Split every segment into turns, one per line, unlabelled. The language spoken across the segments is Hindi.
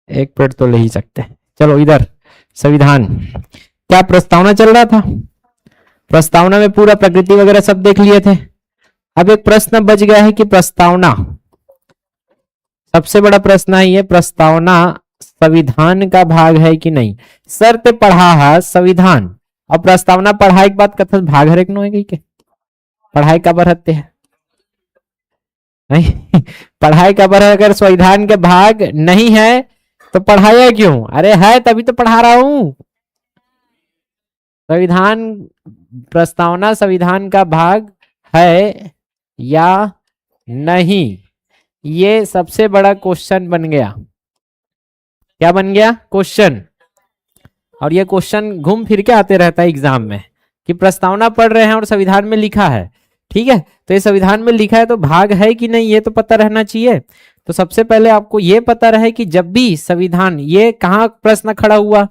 एक पेड़ तो ले ही सकते हैं। चलो इधर संविधान, क्या प्रस्तावना चल रहा था? प्रस्तावना में पूरा प्रकृति वगैरह सब देख लिए थे। अब एक प्रश्न बच गया है कि प्रस्तावना, सबसे बड़ा प्रश्न है ये, प्रस्तावना संविधान का भाग है कि नहीं। सर ते पढ़ा है संविधान और प्रस्तावना पढ़ाई के बाद कथन भाग हरेक नो है क्या? पढ़ाई का बढ़ते हैं नहीं पढ़ाई का बढ़, अगर संविधान के भाग नहीं है तो पढ़ाया क्यों? अरे है तभी तो पढ़ा रहा हूं। संविधान, प्रस्तावना संविधान का भाग है या नहीं, ये सबसे बड़ा क्वेश्चन बन गया। क्या बन गया? क्वेश्चन। और ये क्वेश्चन घूम फिर के आते रहता है एग्जाम में कि प्रस्तावना पढ़ रहे हैं और संविधान में लिखा है, ठीक है, तो ये संविधान में लिखा है तो भाग है कि नहीं ये तो पता रहना चाहिए। तो सबसे पहले आपको ये पता रहे कि जब भी संविधान, ये कहां प्रश्न खड़ा हुआ?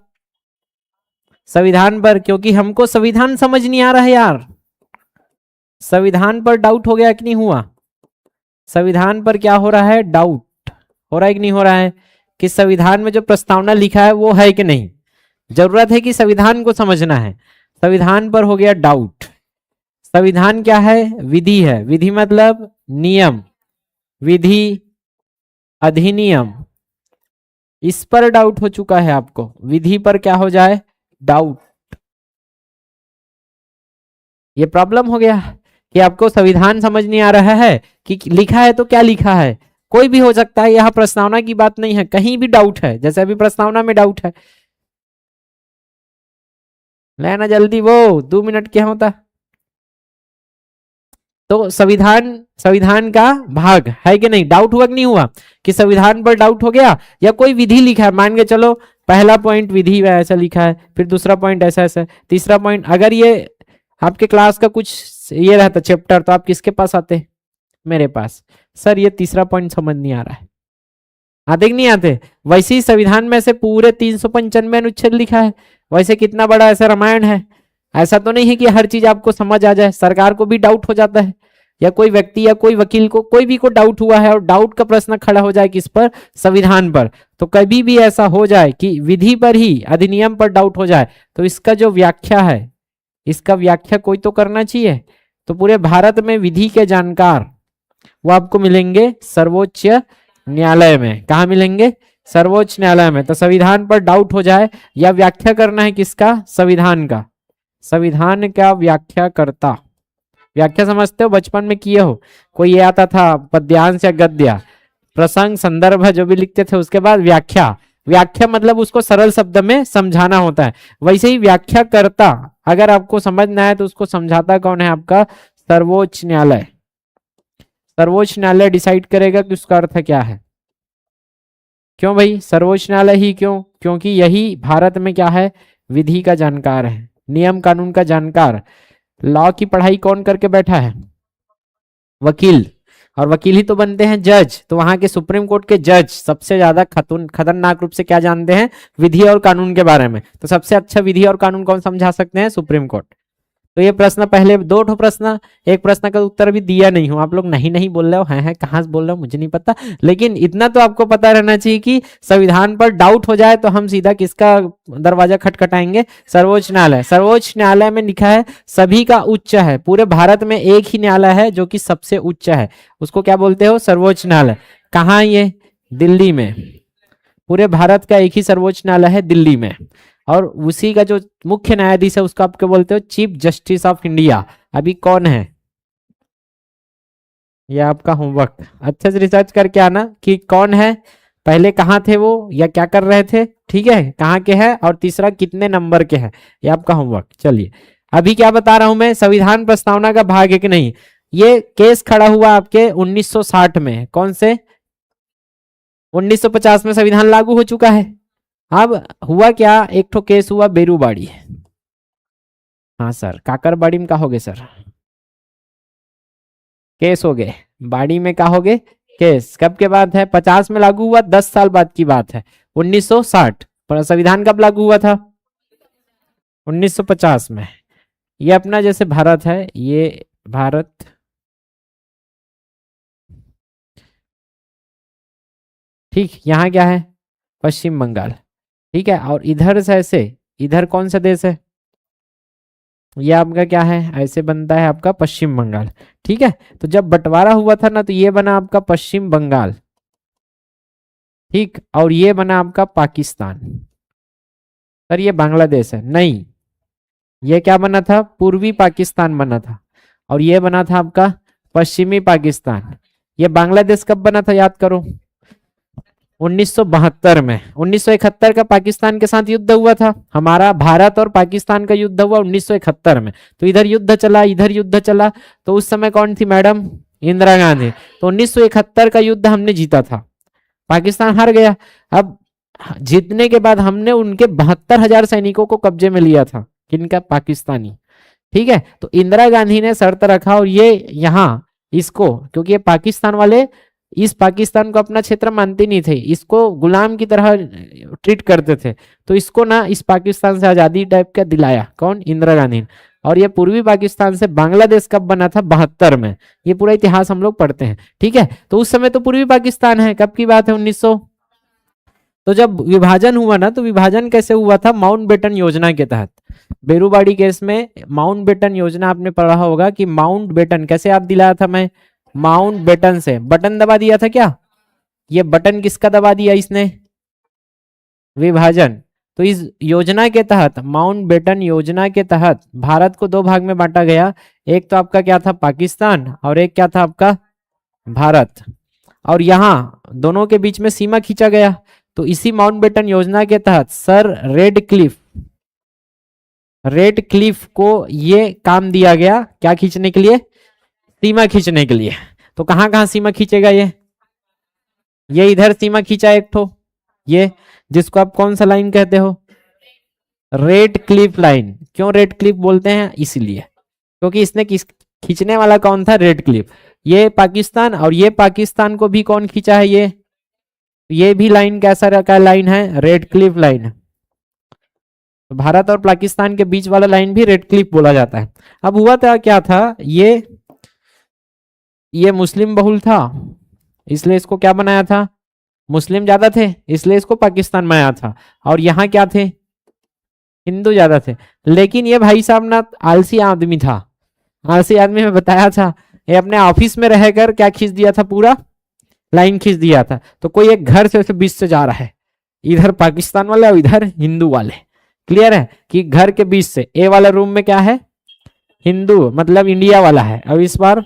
संविधान पर, क्योंकि हमको संविधान समझ नहीं आ रहा है यार। संविधान पर डाउट हो गया कि नहीं हुआ? संविधान पर क्या हो रहा है? डाउट हो रहा है कि नहीं हो रहा है कि संविधान में जो प्रस्तावना लिखा है वो है कि नहीं। जरूरत है कि संविधान को समझना है। संविधान पर हो गया डाउट। संविधान क्या है? विधि है। विधि मतलब नियम, विधि, अधिनियम। इस पर डाउट हो चुका है आपको। विधि पर क्या हो जाए? डाउट। ये प्रॉब्लम हो गया कि आपको संविधान समझ नहीं आ रहा है कि लिखा है तो क्या लिखा है। कोई भी हो सकता है, यह प्रस्तावना की बात नहीं है, कहीं भी डाउट है, जैसे अभी प्रस्तावना में डाउट है। लेना जल्दी, वो 2 मिनट क्या होता। तो संविधान, संविधान का भाग है कि नहीं, डाउट हुआ कि नहीं हुआ कि संविधान पर डाउट हो गया। या कोई विधि लिखा है, मान के चलो पहला पॉइंट विधि में ऐसा लिखा है, फिर दूसरा पॉइंट ऐसा ऐसा, तीसरा पॉइंट, अगर ये आपके क्लास का कुछ ये रहता चैप्टर तो आप किसके पास आते? मेरे पास। सर ये तीसरा पॉइंट समझ नहीं आ रहा है, आते कि नहीं आते? वैसे ही संविधान में से पूरे 395 अनुच्छेद लिखा है, वैसे कितना बड़ा ऐसा रामायण है। ऐसा तो नहीं है कि हर चीज आपको समझ आ जाए, सरकार को भी डाउट हो जाता है, या कोई व्यक्ति या कोई वकील को, कोई भी को डाउट हुआ है और डाउट का प्रश्न खड़ा हो जाए किस पर? संविधान पर। तो कभी भी ऐसा हो जाए कि विधि पर ही, अधिनियम पर डाउट हो जाए, तो इसका जो व्याख्या है, इसका व्याख्या कोई तो करना चाहिए। तो पूरे भारत में विधि के जानकार वो आपको मिलेंगे सर्वोच्च न्यायालय में। कहा मिलेंगे? सर्वोच्च न्यायालय में। तो संविधान पर डाउट हो जाए या व्याख्या करना है किसका? संविधान का। संविधान का व्याख्याकर्ता, व्याख्या समझते हो, बचपन में किए हो, कोई ये आता था पद्यांश या गद्य, प्रसंग, संदर्भ जो भी लिखते थे, उसके बाद व्याख्या। व्याख्या मतलब उसको सरल शब्द में समझाना होता है। वैसे ही व्याख्याकर्ता अगर आपको समझना है तो उसको समझाता कौन है? आपका सर्वोच्च न्यायालय। सर्वोच्च न्यायालय डिसाइड करेगा कि उसका अर्थ क्या है। क्यों भाई सर्वोच्च न्यायालय ही क्यों? क्योंकि यही भारत में क्या है? विधि का जानकार है, नियम कानून का जानकार। लॉ की पढ़ाई कौन करके बैठा है? वकील। और वकील ही तो बनते हैं जज। तो वहां के सुप्रीम कोर्ट के जज सबसे ज्यादा खतरनाक रूप से क्या जानते हैं? विधि और कानून के बारे में। तो सबसे अच्छा विधि और कानून कौन समझा सकते हैं? Supreme court. तो ये प्रश्न पहले 2 ठो प्रश्न, एक प्रश्न का उत्तर भी दिया नहीं हूं। आप लोग नहीं नहीं बोल रहे हो, हैं कहां से बोल रहे हो मुझे नहीं पता, लेकिन इतना तो आपको पता रहना चाहिए कि संविधान पर डाउट हो जाए तो हम सीधा किसका दरवाजा खटखटाएंगे? सर्वोच्च न्यायालय। सर्वोच्च न्यायालय में लिखा है सभी का उच्च है। पूरे भारत में एक ही न्यायालय है जो कि सबसे उच्च है, उसको क्या बोलते हो? सर्वोच्च न्यायालय। कहाँ ये? दिल्ली में। पूरे भारत का एक ही सर्वोच्च न्यायालय है, दिल्ली में। और उसी का जो मुख्य न्यायाधीश है उसको आप क्या बोलते हो? Chief justice of India. अभी कौन है? ये आपका होमवर्क, अच्छे से रिसर्च करके आना कि कौन है, पहले कहाँ थे वो या क्या कर रहे थे, ठीक है, कहाँ के हैं, और तीसरा कितने नंबर के हैं। ये आपका होमवर्क। चलिए अभी क्या बता रहा हूं मैं, संविधान प्रस्तावना का भाग है कि नहीं। ये केस खड़ा हुआ आपके 1960 में। कौन से? 1950 में संविधान लागू हो चुका है। अब हुआ क्या, एक ठो केस हुआ बेरूबाड़ी। हाँ सर, काकरबाड़ी में कहोगे सर? केस हो गए। बाड़ी में कहोगे केस। कब के बाद है? 50 में लागू हुआ, 10 साल बाद की बात है, 1960। पर संविधान कब लागू हुआ था? 1950 में। ये अपना जैसे भारत है, ये भारत, ठीक, यहाँ क्या है? पश्चिम बंगाल, ठीक है। और इधर से ऐसे, इधर कौन सा देश है, ये आपका क्या है, ऐसे बनता है आपका पश्चिम बंगाल, ठीक है। तो जब बंटवारा हुआ था ना, तो ये बना आपका पश्चिम बंगाल, ठीक, और ये बना आपका पाकिस्तान। सर ये बांग्लादेश है, नहीं, ये क्या बना था, पूर्वी पाकिस्तान बना था, और ये बना था आपका पश्चिमी पाकिस्तान। ये बांग्लादेश कब बना था, याद करो, 1972 में। 1971 का पाकिस्तान के साथ युद्ध हुआ था, हमारा भारत और पाकिस्तान का युद्ध हुआ 1971 में। तो इधर युद्ध चला, इधर युद्ध चला, तो उस समय कौन थी मैडम, इंदिरा गांधी। तो 1971 का युद्ध हमने जीता था, पाकिस्तान हार गया। अब जीतने के बाद हमने उनके 72,000 सैनिकों को कब्जे में लिया था, किनका, पाकिस्तानी, ठीक है। तो इंदिरा गांधी ने शर्त रखा, और ये यहाँ इसको, क्योंकि ये पाकिस्तान वाले इस पाकिस्तान को अपना क्षेत्र मानते नहीं थे, इसको गुलाम की तरह ट्रीट करते थे, तो इसको ना इस पाकिस्तान से आजादी टाइप का दिलाया, कौन, इंदिरा गांधी। और ये पूर्वी पाकिस्तान से बांग्लादेश कब बना था, 72 में। ये पूरा इतिहास हम लोग पढ़ते हैं, ठीक है। तो उस समय तो पूर्वी पाकिस्तान है, कब की बात है, 1900। तो जब विभाजन हुआ ना, तो विभाजन कैसे हुआ था, माउंटबेटन योजना के तहत। बेरूबाड़ी केस में माउंटबेटन योजना आपने पढ़ा होगा, कि माउंटबेटन कैसे आप दिलाया था, मैं माउंटबेटन से बटन दबा दिया था क्या, ये बटन किसका दबा दिया इसने, विभाजन। तो इस योजना के तहत, माउंटबेटन योजना के तहत भारत को दो भाग में बांटा गया, एक तो आपका क्या था, पाकिस्तान, और एक क्या था आपका, भारत। और यहाँ दोनों के बीच में सीमा खींचा गया। तो इसी माउंटबेटन योजना के तहत सर रेड क्लिफ को ये काम दिया गया, क्या खींचने के लिए, सीमा खींचने के लिए। तो कहां कहां सीमा खींचेगा ये इधर सीमा खींचा एक ठो, ये जिसको आप कौन सा लाइन कहते हो, रेड क्लिफ लाइन। क्यों रेड क्लिफ बोलते हैं, इसलिए क्योंकि इसने किस खींचने वाला कौन था, रेड क्लिफ। ये पाकिस्तान, और ये पाकिस्तान को भी कौन खींचा है, ये भी लाइन कैसा रखा लाइन है, रेड क्लिफ लाइन। तो भारत और पाकिस्तान के बीच वाला लाइन भी रेड क्लिफ बोला जाता है। अब हुआ था क्या था, ये मुस्लिम बहुल था, इसलिए इसको क्या बनाया था, मुस्लिम ज्यादा थे, इसलिए इसको पाकिस्तान बनाया था। और यहाँ क्या थे, हिंदू ज्यादा थे। लेकिन ये भाई साहब ना आलसी आदमी था, आलसी आदमी में बताया था, ये अपने ऑफिस में रहकर क्या खींच दिया था, पूरा लाइन खींच दिया था। तो कोई एक घर से बीच से जा रहा है, इधर पाकिस्तान वाले और इधर हिंदू वाले, क्लियर है कि घर के बीच से, ए वाला रूम में क्या है, हिंदू मतलब इंडिया वाला है, अब इस बार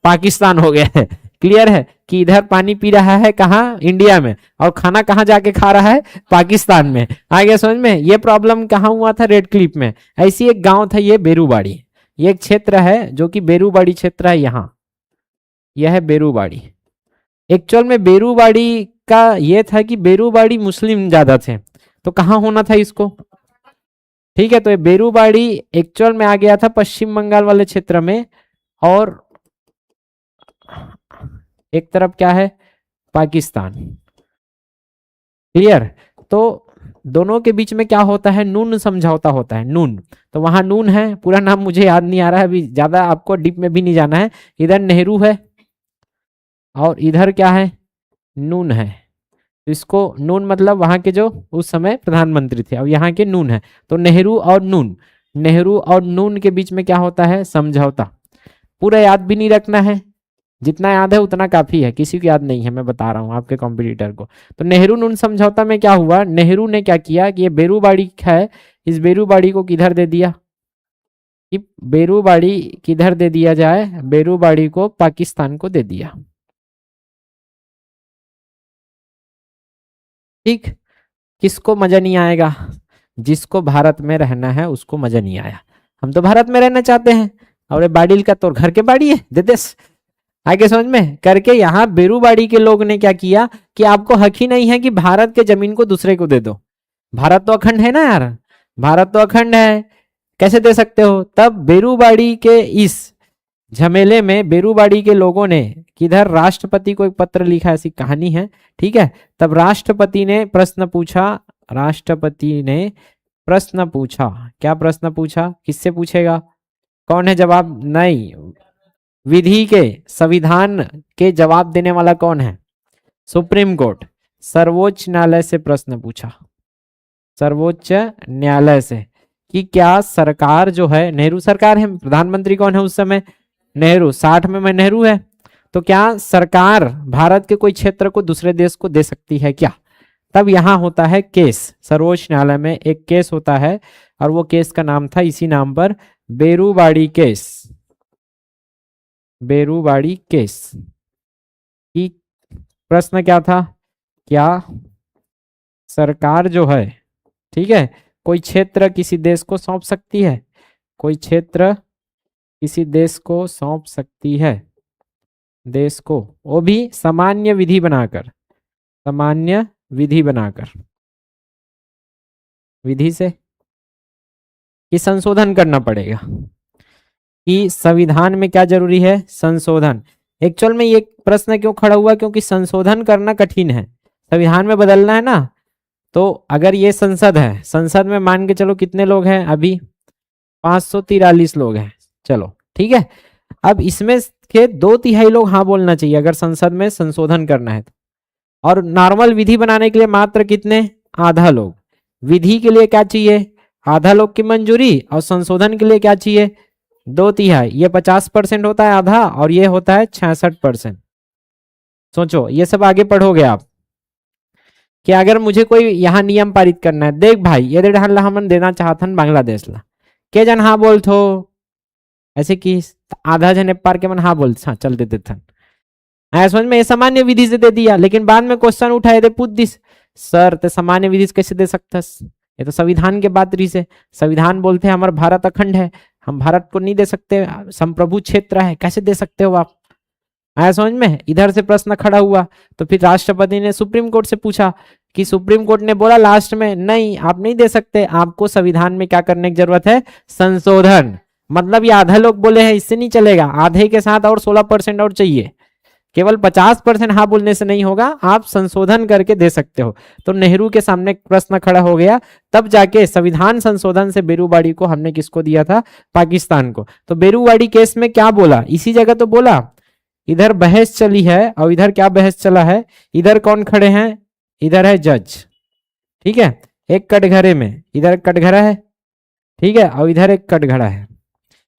पाकिस्तान हो गया है, क्लियर है कि इधर पानी पी रहा है कहाँ, इंडिया में, और खाना कहाँ जाके खा रहा है, पाकिस्तान में। आ गया समझ में, ये प्रॉब्लम कहाँ हुआ था, रेड क्लिफ में। ऐसी एक गांव था ये बेरूबाड़ी, ये एक क्षेत्र है जो कि बेरूबाड़ी क्षेत्र है, यहाँ यह है बेरूबाड़ी। एक्चुअल में बेरूबाड़ी का ये था कि बेरूबाड़ी मुस्लिम ज्यादा थे, तो कहाँ होना था इसको, ठीक है। तो ये बेरूबाड़ी एक्चुअल में आ गया था पश्चिम बंगाल वाले क्षेत्र में, और एक तरफ क्या है, पाकिस्तान, क्लियर। तो दोनों के बीच में क्या होता है, नून समझौता होता है, नून। तो वहां नून है, पूरा नाम मुझे याद नहीं आ रहा है अभी, ज्यादा आपको डीप में भी नहीं जाना है। इधर नेहरू है और इधर क्या है, नून है। तो इसको नून मतलब वहां के जो उस समय प्रधानमंत्री थे, और यहाँ के नून है। तो नेहरू और नून, नेहरू और नून के बीच में क्या होता है, समझौता। पूरा याद भी नहीं रखना है, जितना याद है उतना काफी है, किसी को याद नहीं है, मैं बता रहा हूँ आपके कॉम्पिटिटर को। तो नेहरू नून समझौता में क्या हुआ, नेहरू ने क्या किया कि ये बेरूबाड़ी है, इस बेरूबाड़ी को किधर दे दिया, कि बेरूबाड़ी किधर दे दिया जाए, बेरूबाड़ी को पाकिस्तान को दे दिया, ठीक। किसको मजा नहीं आएगा, जिसको भारत में रहना है उसको मजा नहीं आया। हम तो भारत में रहना चाहते हैं, और बाड़ी का तो घर के बाड़ी है, दे दे। आगे समझ में करके, यहाँ बेरूबाड़ी के लोग ने क्या किया कि आपको हक ही नहीं है कि भारत के जमीन को दूसरे को दे दो, भारत तो अखंड है ना यार, भारत तो अखंड है, कैसे दे सकते हो। तब बेरूबाड़ी के इस झमेले में बेरूबाड़ी के लोगों ने किधर राष्ट्रपति को एक पत्र लिखा, ऐसी कहानी है, ठीक है। तब राष्ट्रपति ने प्रश्न पूछा, राष्ट्रपति ने प्रश्न पूछा, क्या प्रश्न पूछा, किससे पूछेगा, कौन है जवाब, नहीं, विधि के संविधान के जवाब देने वाला कौन है, सुप्रीम कोर्ट। सर्वोच्च न्यायालय से प्रश्न पूछा, सर्वोच्च न्यायालय से, कि क्या सरकार जो है, नेहरू सरकार है, प्रधानमंत्री कौन है उस समय, नेहरू, 60 में नेहरू है, तो क्या सरकार भारत के कोई क्षेत्र को दूसरे देश को दे सकती है क्या? तब यहां होता है केस, सर्वोच्च न्यायालय में एक केस होता है, और वो केस का नाम था इसी नाम पर, बेरुवाड़ी केस। बेरुवाड़ी केस की प्रश्न क्या था, क्या सरकार जो है, ठीक है, कोई क्षेत्र किसी देश को सौंप सकती है, कोई क्षेत्र किसी देश को सौंप सकती है, देश को, वो भी सामान्य विधि बनाकर, सामान्य विधि बनाकर, विधि से कि संशोधन करना पड़ेगा, कि संविधान में क्या जरूरी है, संशोधन। एक्चुअल में ये प्रश्न क्यों खड़ा हुआ, क्योंकि संशोधन करना कठिन है, संविधान में बदलना है ना। तो अगर ये संसद है, संसद में मान के चलो कितने लोग हैं, अभी 543 लोग हैं, चलो ठीक है, अब इसमें के 2/3 लोग हाँ बोलना चाहिए अगर संसद में संशोधन करना है तो। और नॉर्मल विधि बनाने के लिए मात्र कितने, आधा लोग। विधि के लिए क्या चाहिए, आधा लोग की मंजूरी, और संशोधन के लिए क्या चाहिए, 2/3। ये 50% होता है आधा, और ये होता है 66%। सोचो, ये सब आगे पढ़ोगे आप, कि अगर मुझे कोई यहाँ नियम पारित करना है, देख भाई ये ढाल हमन देना चाहथन बांग्लादेश ला, के जन हाँ बोल थो, ऐसे कि आधा जन पार के मन हाँ बोल, हाँ चल देते थन, समझ में, ये सामान्य विधि से दे दिया, लेकिन बाद में क्वेश्चन उठाए थे, पूछ दिस सर ते सामान्य विधि से कैसे दे सकथस, ये तो संविधान के बात रही से, संविधान बोलते हैं हमारा भारत अखंड है, हम भारत को नहीं दे सकते, संप्रभु क्षेत्र है, कैसे दे सकते हो आप, आया समझ में। इधर से प्रश्न खड़ा हुआ, तो फिर राष्ट्रपति ने सुप्रीम कोर्ट से पूछा, कि सुप्रीम कोर्ट ने बोला लास्ट में, नहीं आप नहीं दे सकते, आपको संविधान में क्या करने की जरूरत है, संशोधन। मतलब ये आधा लोग बोले हैं, इससे नहीं चलेगा, आधे के साथ और 16% और चाहिए, केवल 50% हाँ बोलने से नहीं होगा, आप संशोधन करके दे सकते हो। तो नेहरू के सामने प्रश्न खड़ा हो गया, तब जाके संविधान संशोधन से बेरुवाड़ी को हमने किसको दिया था, पाकिस्तान को। तो बेरुवाड़ी केस में क्या बोला, इसी जगह तो बोला, इधर बहस चली है और इधर क्या बहस चला है, इधर कौन खड़े हैं, इधर है जज, ठीक है, एक कटघरे में, इधर कटघरा है, ठीक है, और इधर एक कटघरा है,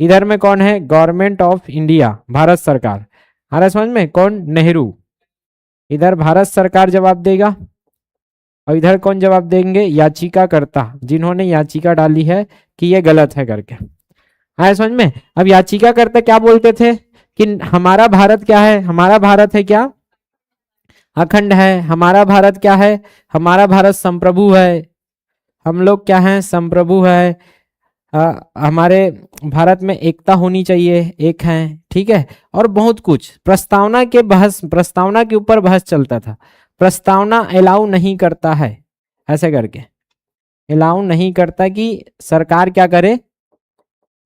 इधर में कौन है, गवर्नमेंट ऑफ इंडिया, भारत सरकार, आ रहा समझ में, कौन, नेहरू, इधर भारत सरकार जवाब देगा, और इधर कौन जवाब देंगे, याचिकाकर्ता, जिन्होंने याचिका डाली है कि ये गलत है करके, आया समझ में। अब याचिकाकर्ता क्या बोलते थे, कि हमारा भारत क्या है, हमारा भारत है क्या, अखंड है, हमारा भारत क्या है, हमारा भारत संप्रभु है, हम लोग क्या हैं, संप्रभु है, हमारे भारत में एकता होनी चाहिए, एक है, ठीक है, और बहुत कुछ, प्रस्तावना के बहस, प्रस्तावना के ऊपर बहस चलता था, प्रस्तावना अलाउ नहीं करता है, ऐसे करके अलाउ नहीं करता कि सरकार क्या करे,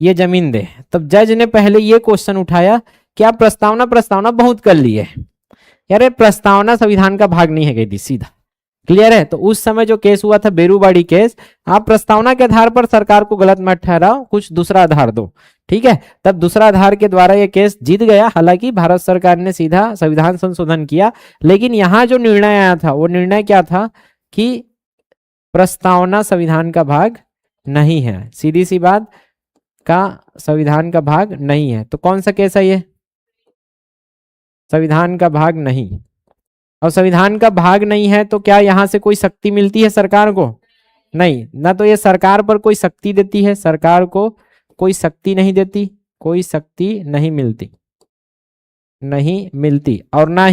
ये जमीन दे। तब जज ने पहले ये क्वेश्चन उठाया कि आप प्रस्तावना बहुत कर लिए यार, प्रस्तावना संविधान का भाग नहीं है, गई थी सीधा, क्लियर है। तो उस समय जो केस हुआ था बेरुवाड़ी केस, आप प्रस्तावना के आधार पर सरकार को गलत मत ठहराओ, कुछ दूसरा आधार दो, ठीक है। तब दूसरा आधार के द्वारा ये केस जीत गया, हालांकि भारत सरकार ने सीधा संविधान संशोधन किया, लेकिन यहां जो निर्णय आया था वो निर्णय क्या था, कि प्रस्तावना संविधान का भाग नहीं है, सीधी सी बात, का संविधान का भाग नहीं है। तो कौन सा केस है ये, संविधान का भाग नहीं, और संविधान का भाग नहीं है तो क्या यहां से कोई शक्ति मिलती है सरकार को, नहीं, ना तो ये सरकार पर कोई शक्ति देती है, सरकार को कोई शक्ति नहीं देती, कोई शक्ति नहीं मिलती, नहीं मिलती, और ना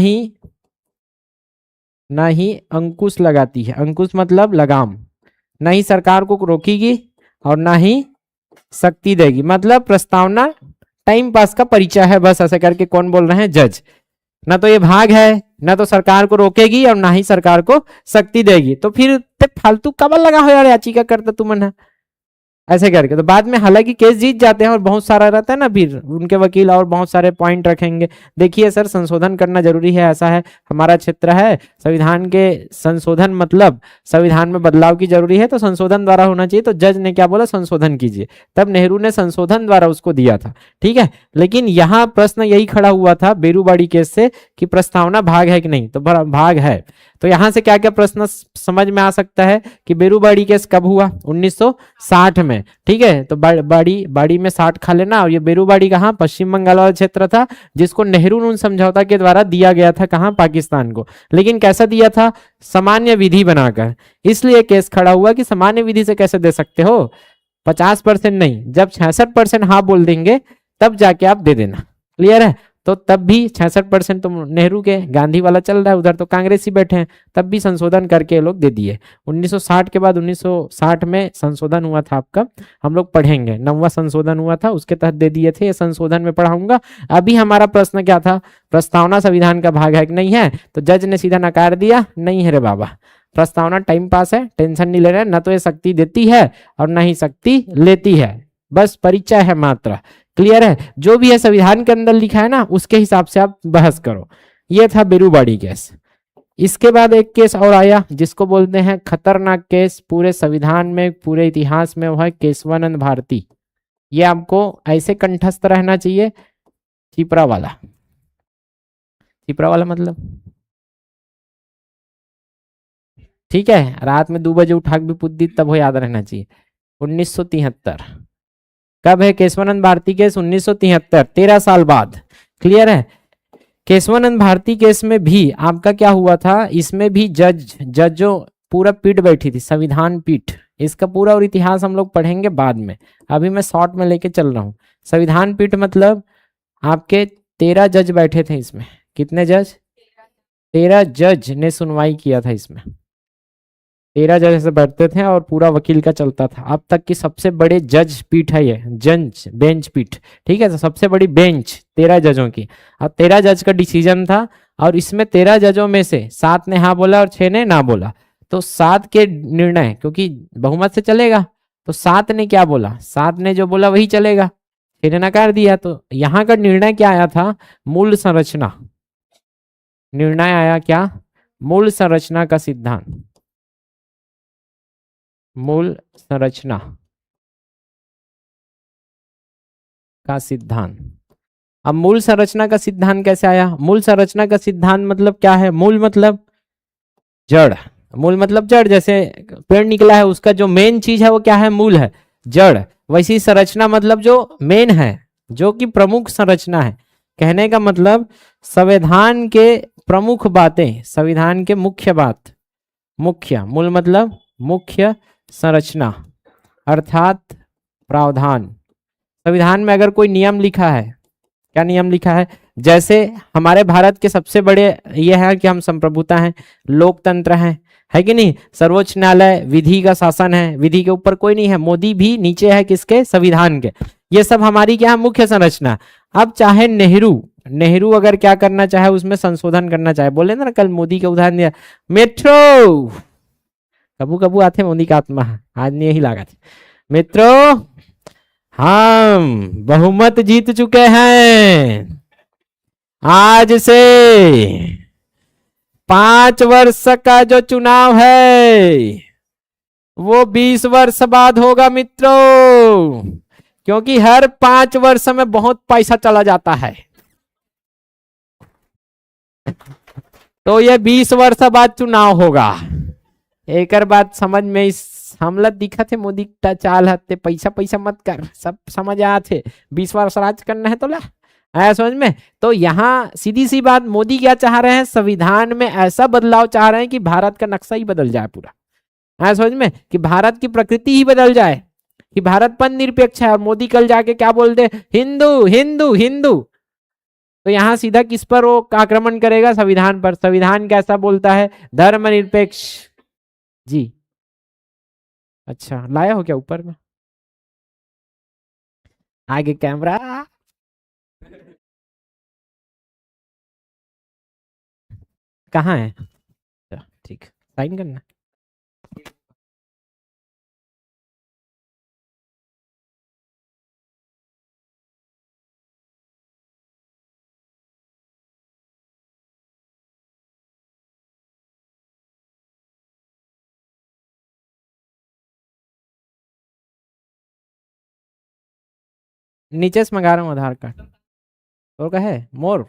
ही अंकुश लगाती है, अंकुश मतलब लगाम, ना ही सरकार को रोकेगी और ना ही शक्ति देगी, मतलब प्रस्तावना टाइम पास का परिचय है बस, ऐसे करके कौन बोल रहे हैं, जज। ना तो ये भाग है, ना तो सरकार को रोकेगी और ना ही सरकार को शक्ति देगी, तो फिर फालतू कब लगा हो यार याचिका करता तुम, ऐसे करके। तो बाद में हालांकि केस जीत जाते हैं, और बहुत सारा रहता है ना, फिर उनके वकील और बहुत सारे पॉइंट रखेंगे, देखिए सर संशोधन करना जरूरी है, ऐसा है, हमारा क्षेत्र है, संविधान के संशोधन मतलब संविधान में बदलाव की जरूरी है, तो संशोधन द्वारा होना चाहिए। तो जज ने क्या बोला, संशोधन कीजिए, तब नेहरू ने संशोधन द्वारा उसको दिया था, ठीक है। लेकिन यहाँ प्रश्न यही खड़ा हुआ था बेरुवाड़ी केस से, कि प्रस्तावना भाग है कि नहीं, तो भाग है। तो यहाँ से क्या क्या प्रश्न समझ में आ सकता है कि बेरूबाड़ी केस कब हुआ? 1960 में। ठीक है, तो बाड़ी बाड़ी में 60 खा लेना। और ये बेरूबाड़ी कहाँ? पश्चिम बंगाल वाला क्षेत्र था, जिसको नेहरू नून समझौता के द्वारा दिया गया था। कहाँ? पाकिस्तान को। लेकिन कैसा दिया था? सामान्य विधि बनाकर। इसलिए केस खड़ा हुआ कि सामान्य विधि से कैसे दे सकते हो? 50% नहीं, जब 66% हाँ बोल देंगे तब जाके आप दे देना। क्लियर है? तो तब भी 66% तो नेहरू के, गांधी वाला चल रहा है, उधर तो कांग्रेसी बैठे हैं, तब भी संशोधन करके लोग दे दिए। 1960 के बाद 1960 में संशोधन हुआ था आपका, हम लोग पढ़ेंगे, 9वां संशोधन हुआ था, उसके तहत दे दिए थे। ये संशोधन में पढ़ाऊंगा। अभी हमारा प्रश्न क्या था? प्रस्तावना संविधान का भाग है कि नहीं है? तो जज ने सीधा नकार दिया, नहीं है रे बाबा, प्रस्तावना टाइम पास है, टेंशन नहीं ले रहे, न तो ये शक्ति देती है और न ही शक्ति लेती है, बस परिचय है मात्र। क्लियर है? जो भी है संविधान के अंदर लिखा है ना, उसके हिसाब से आप बहस करो। ये था बेरूबाड़ी केस। इसके बाद एक केस और आया जिसको बोलते हैं खतरनाक केस पूरे संविधान में, पूरे इतिहास में, वो है केशवानंद भारती। ये आपको ऐसे कंठस्थ रहना चाहिए, चिपरा वाला। चिपरा वाला मतलब ठीक है, रात में 2 बजे उठा के भी पूछ दी तब वो याद रहना चाहिए। 1973 कब है केशवानंद भारती केस? 1973, 13 साल बाद। क्लियर है? केशवानंद भारती केस में भी आपका क्या हुआ था? इसमें भी जजों पूरा पीठ बैठी थी, संविधान पीठ। इसका पूरा और इतिहास हम लोग पढ़ेंगे बाद में, अभी मैं शॉर्ट में लेके चल रहा हूँ। संविधान पीठ मतलब आपके 13 जज बैठे थे इसमें। कितने जज? 13 जज ने सुनवाई किया था इसमें। 13 जज से बैठते थे और पूरा वकील का चलता था। अब तक की सबसे बड़े जज पीठ है ये, जज बेंच पीठ। ठीक है, तो सबसे बड़ी बेंच 13 जजों की। अब 13 जज का डिसीजन था, और इसमें 13 जजों में से 7 ने हाँ बोला और 6 ने ना बोला। तो 7 के निर्णय, क्योंकि बहुमत से चलेगा, तो 7 ने क्या बोला? 7 ने जो बोला वही चलेगा, 6 ने नकार दिया। तो यहाँ का निर्णय क्या आया था? मूल संरचना। निर्णय आया क्या? मूल संरचना का सिद्धांत। मूल संरचना का सिद्धांत। अब मूल संरचना का सिद्धांत कैसे आया? मूल संरचना का सिद्धांत मतलब क्या है? मूल मतलब जड़। मूल मतलब जड़, जैसे पेड़ निकला है, उसका जो मेन चीज है वो क्या है? मूल है, जड़। वैसी संरचना मतलब जो मेन है, जो कि प्रमुख संरचना है। कहने का मतलब संविधान के प्रमुख बातें, संविधान के मुख्य बात, मुख्य, मूल मतलब मुख्य संरचना अर्थात प्रावधान। संविधान में अगर कोई नियम लिखा है, क्या नियम लिखा है? जैसे हमारे भारत के सबसे बड़े ये है कि हम संप्रभुता हैं, लोकतंत्र है कि नहीं? सर्वोच्च न्यायालय, विधि का शासन है, विधि के ऊपर कोई नहीं है, मोदी भी नीचे है किसके? संविधान के। ये सब हमारी क्या है? मुख्य संरचना। अब चाहे नेहरू अगर क्या करना चाहे, उसमें संशोधन करना चाहे, बोले ना कल मोदी का उदाहरण दिया, मेट्रो, कबू कबू आते मोदी का आत्मा, आज नहीं यही लगा थे। मित्रों, हम बहुमत जीत चुके हैं। आज से 5 वर्ष का जो चुनाव है वो 20 वर्ष बाद होगा मित्रों, क्योंकि हर 5 वर्ष में बहुत पैसा चला जाता है। तो ये 20 वर्ष बाद चुनाव होगा। एक बात समझ में इस हमला दिखा थे, मोदी का चाल हते, पैसा पैसा मत कर, सब समझ आया थे, 20 वर्ष राज करना है तो ला, आया समझ में? तो यहाँ सीधी सी बात, मोदी क्या चाह रहे हैं? संविधान में ऐसा बदलाव चाह रहे हैं कि भारत का नक्शा ही बदल जाए पूरा। आया समझ में? कि भारत की प्रकृति ही बदल जाए, कि भारत पन निरपेक्ष है। और मोदी कल जाके क्या बोलते? हिंदू हिंदू हिंदू। तो यहाँ सीधा किस पर वो आक्रमण करेगा? संविधान पर। संविधान कैसा बोलता है? धर्मनिरपेक्ष। जी, अच्छा लाया हो क्या ऊपर में? आगे कैमरा, कहाँ है? अच्छा, ठीक, साइन करना। नीचे से मंगा रहा हूँ आधार कार्ड। और का है मोर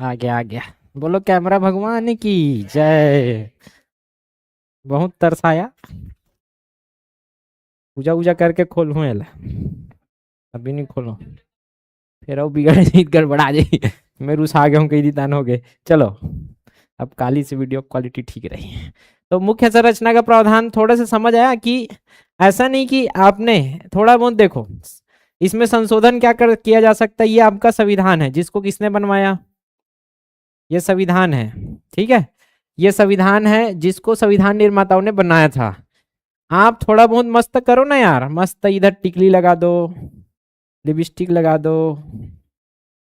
आ गया आ गया। बोलो कैमरा भगवान की जय। बहुत तरसाया। पूजा वूजा करके खोलूं एला। अभी नहीं खोलो, फिर वो बिगड़ जाई, गड़बड़ा जाई। मैं रुसा गया हूँ, कई दिन हो गए। चलो, अब काली से वीडियो क्वालिटी ठीक रही। तो मुख्य संरचना का प्रावधान थोड़ा सा समझ आया कि ऐसा नहीं कि आपने थोड़ा बहुत देखो, इसमें संशोधन क्या कर किया जा सकता है। ये आपका संविधान है, जिसको किसने बनवाया, ये संविधान है, ठीक है। ये संविधान है जिसको संविधान निर्माताओं ने बनाया था। आप थोड़ा बहुत मस्त करो ना यार, मस्त इधर टिकली लगा दो, लिपस्टिक लगा दो,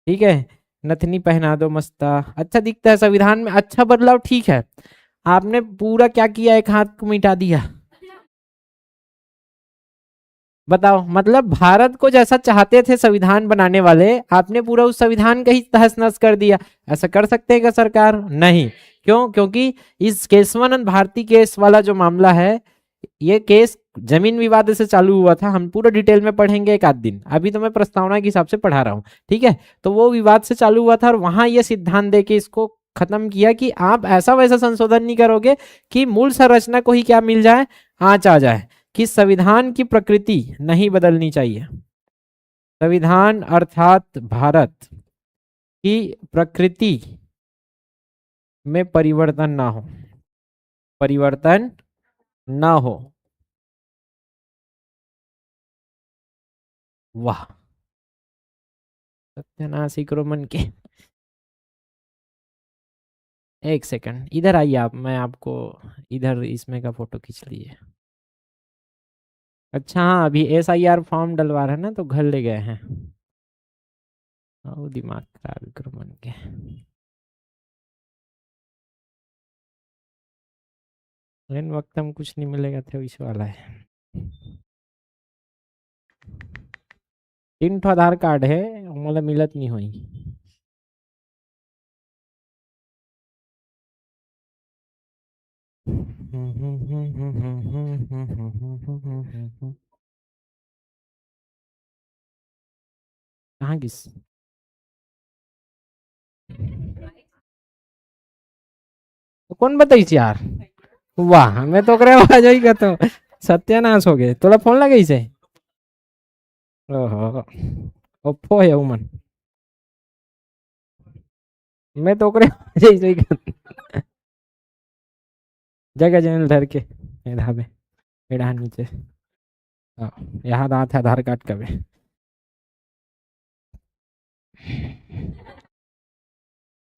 ठीक है, नथनी पहना दो, मस्त अच्छा दिखता है संविधान में, अच्छा बदलाव, ठीक है। आपने पूरा क्या किया, एक हाथ को मिटा दिया। बताओ, मतलब भारत को जैसा चाहते थे संविधान बनाने वाले, आपने पूरा उस संविधान का ही तहस नहस कर दिया। ऐसा कर सकते हैं क्या सरकार? नहीं। क्यों? क्योंकि इस केशवानंद भारती केस वाला जो मामला है, ये केस जमीन विवाद से चालू हुआ था। हम पूरा डिटेल में पढ़ेंगे एक आध दिन, अभी तो मैं प्रस्तावना के हिसाब से पढ़ा रहा हूँ, ठीक है। तो वो विवाद से चालू हुआ था और वहां ये सिद्धांत दे के इसको खत्म किया कि आप ऐसा वैसा संशोधन नहीं करोगे कि मूल संरचना को ही क्या मिल जाए, आंच आ जाए, कि संविधान की प्रकृति नहीं बदलनी चाहिए। संविधान अर्थात भारत की प्रकृति में परिवर्तन ना हो, परिवर्तन ना हो। वाह, सत्यानाश करो मन के। एक सेकंड इधर आइए आप, मैं आपको इधर इसमें का फोटो खींच लीजिए। अच्छा हाँ, अभी SIR फॉर्म डलवा रहे हैं ना, तो घर ले गए हैं। ओ दिमाग खराब करो मन के। इन वक्त हम कुछ नहीं मिलेगा थे इस वाला है। 3 ठो आधार कार्ड है, मतलब मिलत नहीं हुई। कहाँ किस तो कौन बताइस यार। वाह, मैं तो करे आवाज ही का तो सत्यानाश हो गए। तोला फोन लगे से? ओहो, ओप्पो है उमन। मैं तो करे आवाज ही का जगह जनल धर के मेधा में मेढ़ा नीचे। हाँ, यहाँ दांत है आधार कार्ड का भी।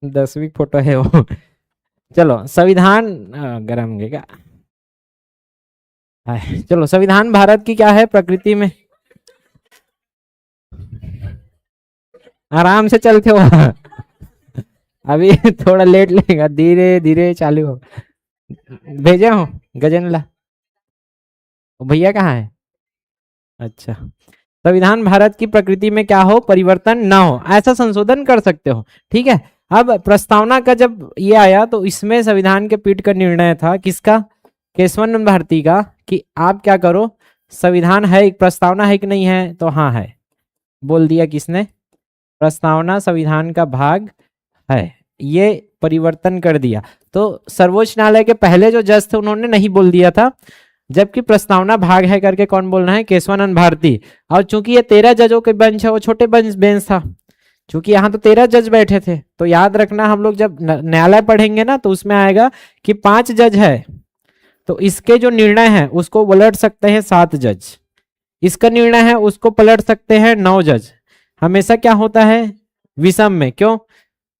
10वीं फोटो है वो। चलो संविधान गरम गएगा। चलो, संविधान भारत की क्या है प्रकृति में, आराम से चलते हो। अभी थोड़ा लेट लेगा, धीरे धीरे चालू हो। भेजे हो गजेंद्र, भैया कहाँ है? अच्छा, संविधान भारत की प्रकृति में क्या हो, परिवर्तन ना हो, ऐसा संशोधन कर सकते हो, ठीक है। अब प्रस्तावना का जब ये आया तो इसमें संविधान के पीठ का निर्णय था, किसका? केशवानंद भारती का, कि आप क्या करो, संविधान है, एक प्रस्तावना है कि नहीं है, तो हाँ है, बोल दिया किसने? प्रस्तावना संविधान का भाग है, ये परिवर्तन कर दिया। तो सर्वोच्च न्यायालय के पहले जो जज थे उन्होंने नहीं बोल दिया था, जबकि प्रस्तावना भाग है करके कौन बोलना है? केशवानंद भारती। और चूंकि ये 13 जजों के बेंच है, वो छोटे बेंच था, चूंकि यहाँ तो 13 जज बैठे थे, तो याद रखना हम लोग जब न्यायालय पढ़ेंगे ना, तो उसमें आएगा कि 5 जज है, तो इसके जो निर्णय है उसको पलट सकते हैं 7 जज, इसका निर्णय है उसको पलट सकते हैं 9 जज। हमेशा क्या होता है? विषम में। क्यों?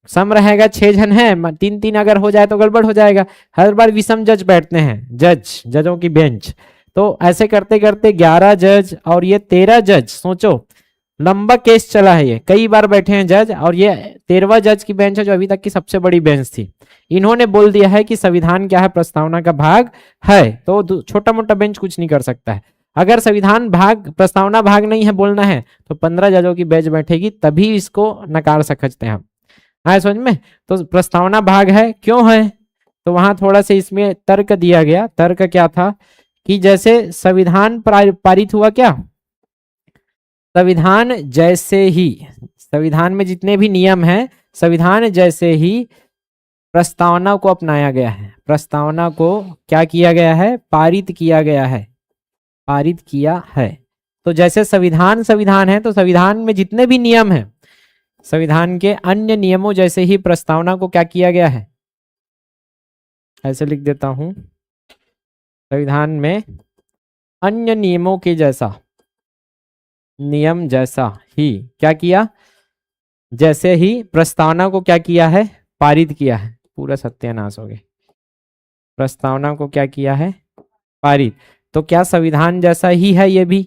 सम रहेगा, 6 जन है, 3-3 अगर हो जाए तो गड़बड़ हो जाएगा। हर बार विषम जज बैठते हैं, जजों की बेंच। तो ऐसे करते करते 11 जज और ये 13 जज, सोचो लंबा केस चला है, ये कई बार बैठे हैं जज, और ये 13वां जज की बेंच है, जो अभी तक की सबसे बड़ी बेंच थी। इन्होंने बोल दिया है कि संविधान क्या है, प्रस्तावना का भाग है, तो छोटा मोटा बेंच कुछ नहीं कर सकता है। अगर संविधान भाग, प्रस्तावना भाग नहीं है बोलना है, तो 15 जजों की बेंच बैठेगी, तभी इसको नकार सकते हैं हम। आए समझ में? तो प्रस्तावना भाग है, क्यों है? तो वहां थोड़ा सा इसमें तर्क दिया गया। तर्क क्या था कि जैसे संविधान पारित हुआ, क्या संविधान जैसे ही, संविधान में जितने भी नियम हैं संविधान जैसे ही प्रस्तावना को अपनाया गया है, प्रस्तावना को क्या किया गया है, पारित किया गया है, पारित किया है। तो जैसे संविधान संविधान है, तो संविधान में जितने भी नियम हैं, संविधान के अन्य नियमों जैसे ही प्रस्तावना को क्या किया गया है, ऐसे लिख देता हूं, संविधान में अन्य नियमों के जैसा, नियम जैसा ही क्या किया, जैसे ही प्रस्तावना को क्या किया है, पारित किया है। पूरा सत्यानाश हो गया। प्रस्तावना को क्या किया है, पारित। तो क्या संविधान जैसा ही है ये भी?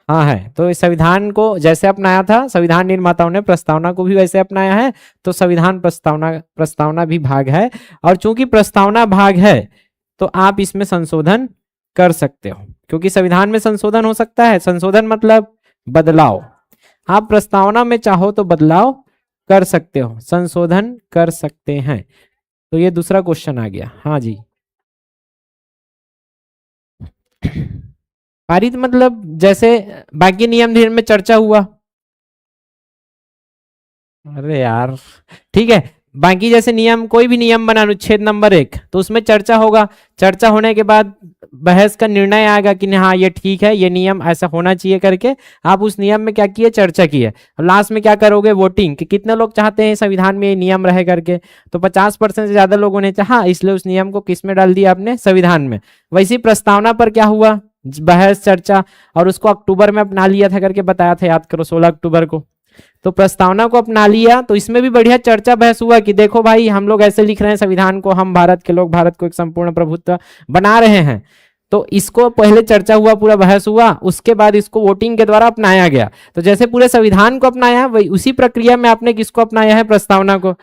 हाँ है। तो इस संविधान को जैसे अपनाया था संविधान निर्माताओं ने, प्रस्तावना को भी वैसे अपनाया है। तो संविधान प्रस्तावना भी भाग है। और चूंकि प्रस्तावना भाग है तो आप इसमें संशोधन कर सकते हो, क्योंकि संविधान में संशोधन हो सकता है। संशोधन मतलब बदलाव। आप प्रस्तावना में चाहो तो बदलाव कर सकते हो, संशोधन कर सकते हैं। तो ये दूसरा क्वेश्चन आ गया। हाँ जी, पारित मतलब जैसे बाकी नियम धीरे में चर्चा हुआ। अरे यार ठीक है, बाकी जैसे नियम, कोई भी नियम बना, अनुच्छेद नंबर 1, तो उसमें चर्चा होगा। चर्चा होने के बाद बहस का निर्णय आएगा कि हाँ ये ठीक है, ये नियम ऐसा होना चाहिए करके आप उस नियम में क्या किए, चर्चा की है। और लास्ट में क्या करोगे, वोटिंग, कि कितने लोग चाहते हैं संविधान में ये नियम रहे करके। तो 50% से ज्यादा लोगों ने चाहा, इसलिए उस नियम को किस में डाल दिया आपने, संविधान में। वैसी प्रस्तावना पर क्या हुआ, बहस चर्चा, और उसको अक्टूबर में अपना लिया था करके बताया था, याद करो 16 अक्टूबर को। तो प्रस्तावना को अपना लिया तो इसमें भी बढ़िया चर्चा बहस हुआ कि देखो भाई हम लोग ऐसे लिख रहे हैं संविधान को, हम भारत के लोग भारत को एक संपूर्ण प्रभुत्व बना रहे हैं। तो इसको पहले चर्चा हुआ, पूरा बहस हुआ, उसके बाद इसको वोटिंग के द्वारा अपनाया गया। तो जैसे पूरे संविधान को अपनाया वही उसी प्रक्रिया में आपने किसको अपनाया है, प्रस्तावना को।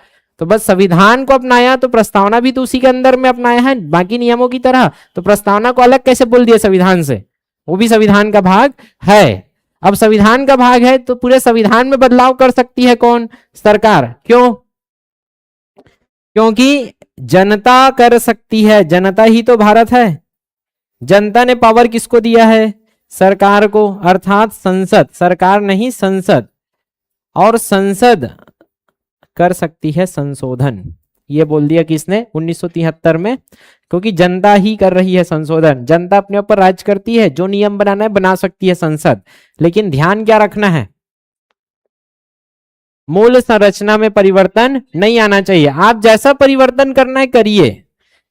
तो बस संविधान को अपनाया तो प्रस्तावना भी तो उसी के अंदर में अपनाया है बाकी नियमों की तरह। तो प्रस्तावना को अलग कैसे बोल दिया संविधान से, वो भी संविधान का भाग है। अब संविधान का भाग है तो पूरे संविधान में बदलाव कर सकती है कौन, सरकार। क्यों? क्योंकि जनता कर सकती है, जनता ही तो भारत है। जनता ने पावर किसको दिया है, सरकार को, अर्थात संसद, सरकार नहीं संसद। और संसद कर सकती है संशोधन, ये बोल दिया किसने, 1973 में। क्योंकि जनता ही कर रही है संशोधन, जनता अपने ऊपर राज करती है, जो नियम बनाना है बना सकती है संसद। लेकिन ध्यान क्या रखना है, मूल संरचना में परिवर्तन नहीं आना चाहिए। आप जैसा परिवर्तन करना है करिए,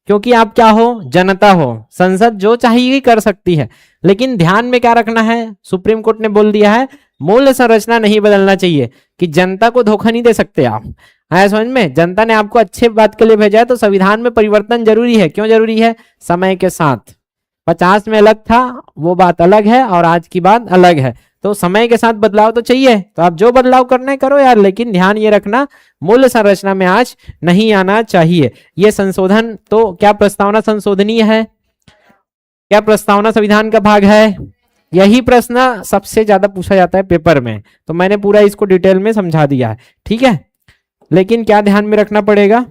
क्योंकि आप क्या हो, जनता हो। संसद जो चाहिए कर सकती है, लेकिन ध्यान में क्या रखना है, सुप्रीम कोर्ट ने बोल दिया है मूल संरचना नहीं बदलना चाहिए, कि जनता को धोखा नहीं दे सकते आप। आया समझ में, जनता ने आपको अच्छे बात के लिए भेजा है। तो संविधान में परिवर्तन जरूरी है। क्यों जरूरी है, समय के साथ। 50 में अलग था वो बात अलग है, और आज की बात अलग है। तो समय के साथ बदलाव तो चाहिए, तो आप जो बदलाव करना है करो यार, लेकिन ध्यान ये रखना मूल संरचना में आज नहीं आना चाहिए। ये संशोधन तो क्या प्रस्तावना संशोधनीय है, क्या प्रस्तावना संविधान का भाग है? यही प्रश्न सबसे ज्यादा पूछा जाता है पेपर में, तो मैंने पूरा इसको डिटेल में समझा दिया है, ठीक है। लेकिन क्या ध्यान में रखना पड़ेगा,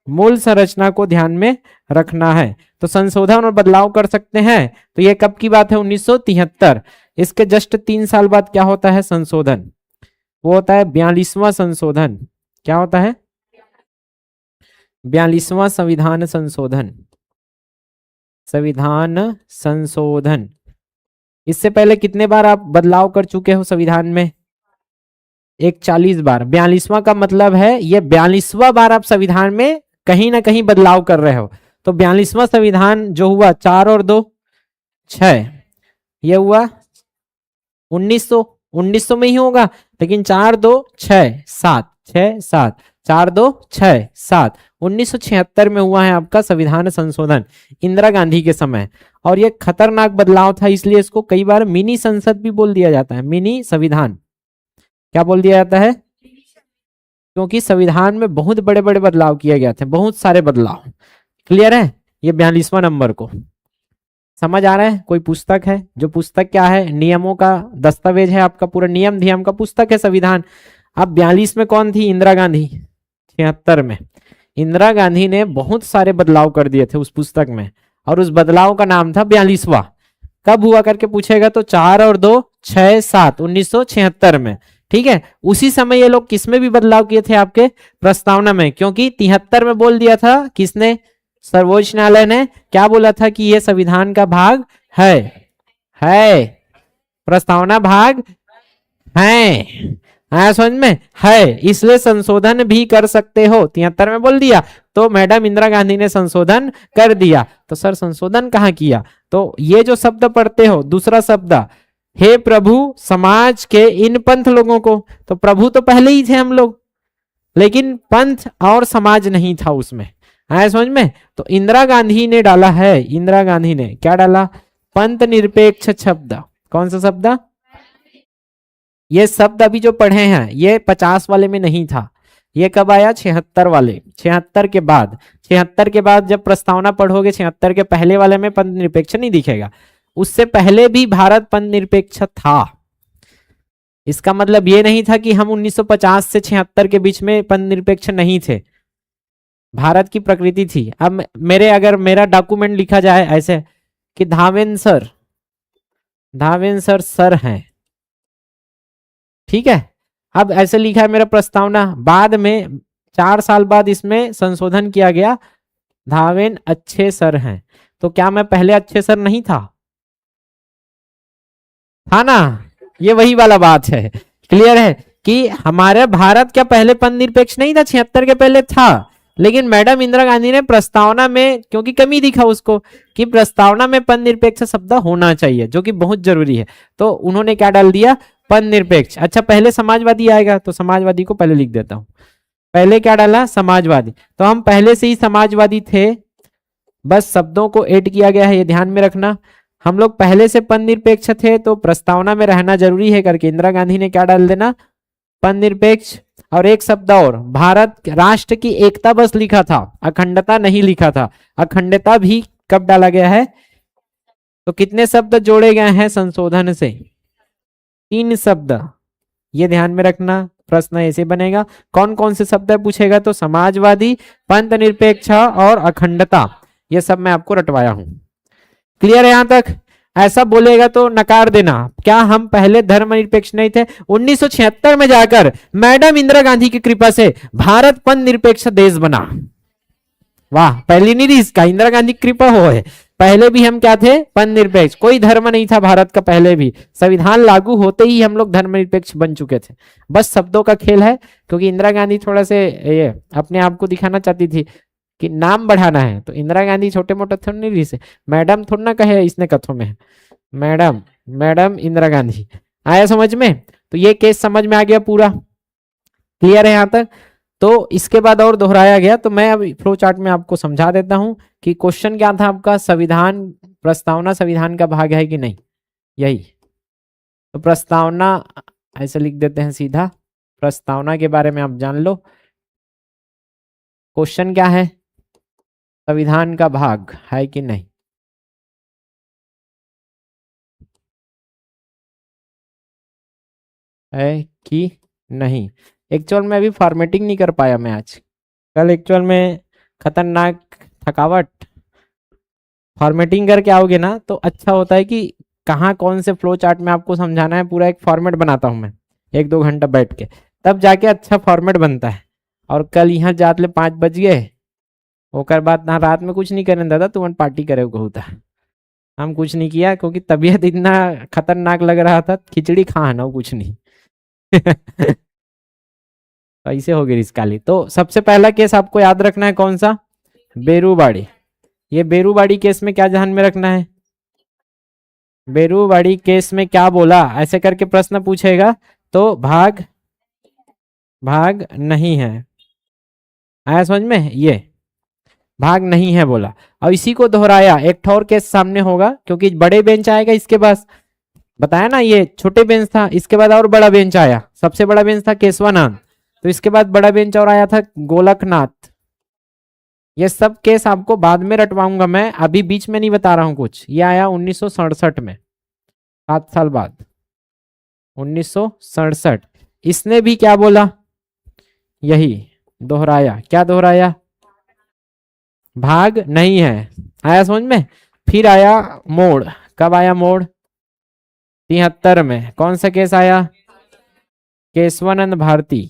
मूल संरचना को ध्यान में रखना है। तो संशोधन और बदलाव कर सकते हैं। तो ये कब की बात है, 1973। इसके जस्ट 3 साल बाद क्या होता है, संशोधन, वो होता है 42वां संशोधन। क्या होता है, 42वां संविधान संशोधन, संविधान संशोधन। इससे पहले कितने बार आप बदलाव कर चुके हो संविधान में, 40 बार। 42वां का मतलब है ये 42वां बार आप संविधान में कहीं ना कहीं बदलाव कर रहे हो। तो 42वां संविधान जो हुआ, 4 और 2 6, ये हुआ 1900 में ही होगा, लेकिन 4 2 6 7 6 7 4 2 6 7 1976 में हुआ है आपका संविधान संशोधन, इंदिरा गांधी के समय। और ये खतरनाक बदलाव था, इसलिए इसको कई बार मिनी संसद भी बोल दिया जाता है, मिनी संविधान। क्या बोल दिया जाता है, क्योंकि संविधान में बहुत बड़े बड़े बदलाव किए गए थे, बहुत सारे बदलाव। क्लियर है, ये 42वां नंबर को समझ आ रहा है। कोई पुस्तक है, जो पुस्तक क्या है, नियमों का दस्तावेज है आपका, पूरा नियम धियम का पुस्तक है संविधान। अब 42 में कौन थी, इंदिरा गांधी। 76 में इंदिरा गांधी ने बहुत सारे बदलाव कर दिए थे उस पुस्तक में, और उस बदलाव का नाम था 42वां। कब हुआ करके पूछेगा तो 4 और 2 6 7 1976 में। ठीक है, उसी समय ये लोग किसमें भी बदलाव किए थे आपके प्रस्तावना में, क्योंकि 73 में बोल दिया था किसने, सर्वोच्च न्यायालय ने क्या बोला था कि ये संविधान का भाग है प्रस्तावना भाग है, आया समझ में, है, इसलिए संशोधन भी कर सकते हो, 73 में बोल दिया तो मैडम इंदिरा गांधी ने संशोधन कर दिया। तो सर संशोधन कहाँ किया, तो ये जो शब्द पढ़ते हो दूसरा शब्द, हे प्रभु समाज के इन पंथ लोगों को, तो प्रभु तो पहले ही थे हम लोग, लेकिन पंथ और समाज नहीं था उसमें, आया समझ में। तो इंदिरा गांधी ने डाला है, इंदिरा गांधी ने क्या डाला, पंथ निरपेक्ष शब्द, कौन सा शब्द, ये शब्द अभी जो पढ़े हैं ये 50 वाले में नहीं था, ये कब आया 76 वाले, 76 के बाद, 76 के बाद जब प्रस्तावना पढ़ोगे 76 के पहले वाले में पंथ निरपेक्ष नहीं दिखेगा, उससे पहले भी भारत पंथ निरपेक्ष था। इसका मतलब ये नहीं था कि हम 1950 से 76 के बीच में पंथ निरपेक्ष नहीं थे, भारत की प्रकृति थी। अब अगर मेरा डॉक्यूमेंट लिखा जाए ऐसे कि धावेन सर हैं, ठीक है, अब ऐसे लिखा है मेरा प्रस्तावना, बाद में 4 साल बाद इसमें संशोधन किया गया, धावेन अच्छे सर हैं, तो क्या मैं पहले अच्छे सर नहीं था ना, ये वही वाला बात है, क्लियर है कि हमारे भारत क्या पहले पंथ निरपेक्ष नहीं था, 76 के पहले था, लेकिन मैडम इंदिरा गांधी ने प्रस्तावना में, क्योंकि कमी दिखा उसको कि प्रस्तावना में पंथ निरपेक्ष शब्द होना चाहिए जो कि बहुत जरूरी है, तो उन्होंने क्या डाल दिया, पंथ निरपेक्ष। अच्छा पहले समाजवादी आएगा तो समाजवादी को पहले लिख देता हूं, पहले क्या डाला, समाजवादी, तो हम पहले से ही समाजवादी थे, बस शब्दों को ऐड किया गया है, ये ध्यान में रखना, हम लोग पहले से पंथ निरपेक्ष थे तो प्रस्तावना में रहना जरूरी है करके इंदिरा गांधी ने क्या डाल देना, पंथ निरपेक्ष। और एक शब्द और, भारत राष्ट्र की एकता बस लिखा था, अखंडता नहीं लिखा था, अखंडता भी कब डाला गया है, तो कितने शब्द जोड़े गए हैं संशोधन से, 3 शब्द, ये ध्यान में रखना, प्रश्न ऐसे बनेगा, कौन कौन से शब्द पूछेगा, तो समाजवादी, पंथ निरपेक्ष और अखंडता, ये सब मैं आपको रटवाया हूं, क्लियर है यहां तक। ऐसा बोलेगा तो नकार देना, क्या हम पहले धर्मनिरपेक्ष नहीं थे, 1976 में जाकर मैडम इंदिरा गांधी की कृपा से भारत पंथ निरपेक्ष देश बना, वाह, पहली नहीं थी इसका, इंदिरा गांधी की कृपा हो है, पहले भी हम क्या थे, पंथ निरपेक्ष, कोई धर्म नहीं था भारत का पहले भी, संविधान लागू होते ही हम लोग धर्मनिरपेक्ष बन चुके थे, बस शब्दों का खेल है, क्योंकि इंदिरा गांधी थोड़ा से ये अपने आप को दिखाना चाहती थी कि नाम बढ़ाना है, तो इंदिरा गांधी छोटे मोटे थोड़ा नहीं रही से, मैडम थोड़ा ना कहे इसने कथों में, मैडम इंदिरा गांधी, आया समझ में, तो ये केस समझ में आ गया पूरा, क्लियर है यहां तक। तो इसके बाद और दोहराया गया, तो मैं अब फ्लो चार्ट में आपको समझा देता हूं कि क्वेश्चन क्या था आपका, संविधान प्रस्तावना संविधान का भाग है कि नहीं, यही, तो प्रस्तावना ऐसे लिख देते हैं सीधा, प्रस्तावना के बारे में आप जान लो, क्वेश्चन क्या है, संविधान का भाग है कि नहीं, है कि नहीं। एक्चुअल में अभी फॉर्मेटिंग नहीं कर पाया मैं आज, कल एक्चुअल में खतरनाक थकावट, फॉर्मेटिंग करके आओगे ना तो अच्छा होता है कि कहाँ कौन से फ्लो चार्ट में आपको समझाना है, पूरा एक फॉर्मेट बनाता हूँ मैं 1-2 घंटा बैठ के, तब जाके अच्छा फॉर्मेट बनता है। और कल यहाँ जात ले 5 बज गए, ओकर बाद ना रात में कुछ नहीं करने दादा, तुम पार्टी करे होता, हम कुछ नहीं किया क्योंकि तबीयत इतना खतरनाक लग रहा था, खिचड़ी खा ना कुछ नहीं ऐसे हो गई रिस्काली। तो सबसे पहला केस आपको याद रखना है कौन सा, बेरूबाड़ी, ये बेरूबाड़ी केस में क्या ध्यान में रखना है, बेरूबाड़ी केस में क्या बोला, ऐसे करके प्रश्न पूछेगा, तो भाग नहीं है, आया समझ में, ये भाग नहीं है बोला, और इसी को दोहराया, एक और केस सामने होगा क्योंकि बड़े बेंच आएगा इसके पास, बताया ना ये छोटे बेंच था, इसके बाद और बड़ा बेंच आया, सबसे बड़ा बेंच था केशवानंद, तो इसके बाद बड़ा बेंच और आया था गोलकनाथ, ये सब केस आपको बाद में रटवाऊंगा मैं, अभी बीच में नहीं बता रहा हूं कुछ, ये आया 1967 में, 7 साल बाद 1967, इसने भी क्या बोला, यही दोहराया, क्या दोहराया, भाग नहीं है, आया समझ में। फिर आया मोड़, कब आया मोड़, 73 में, कौन सा केस आया, केशवानंद भारती।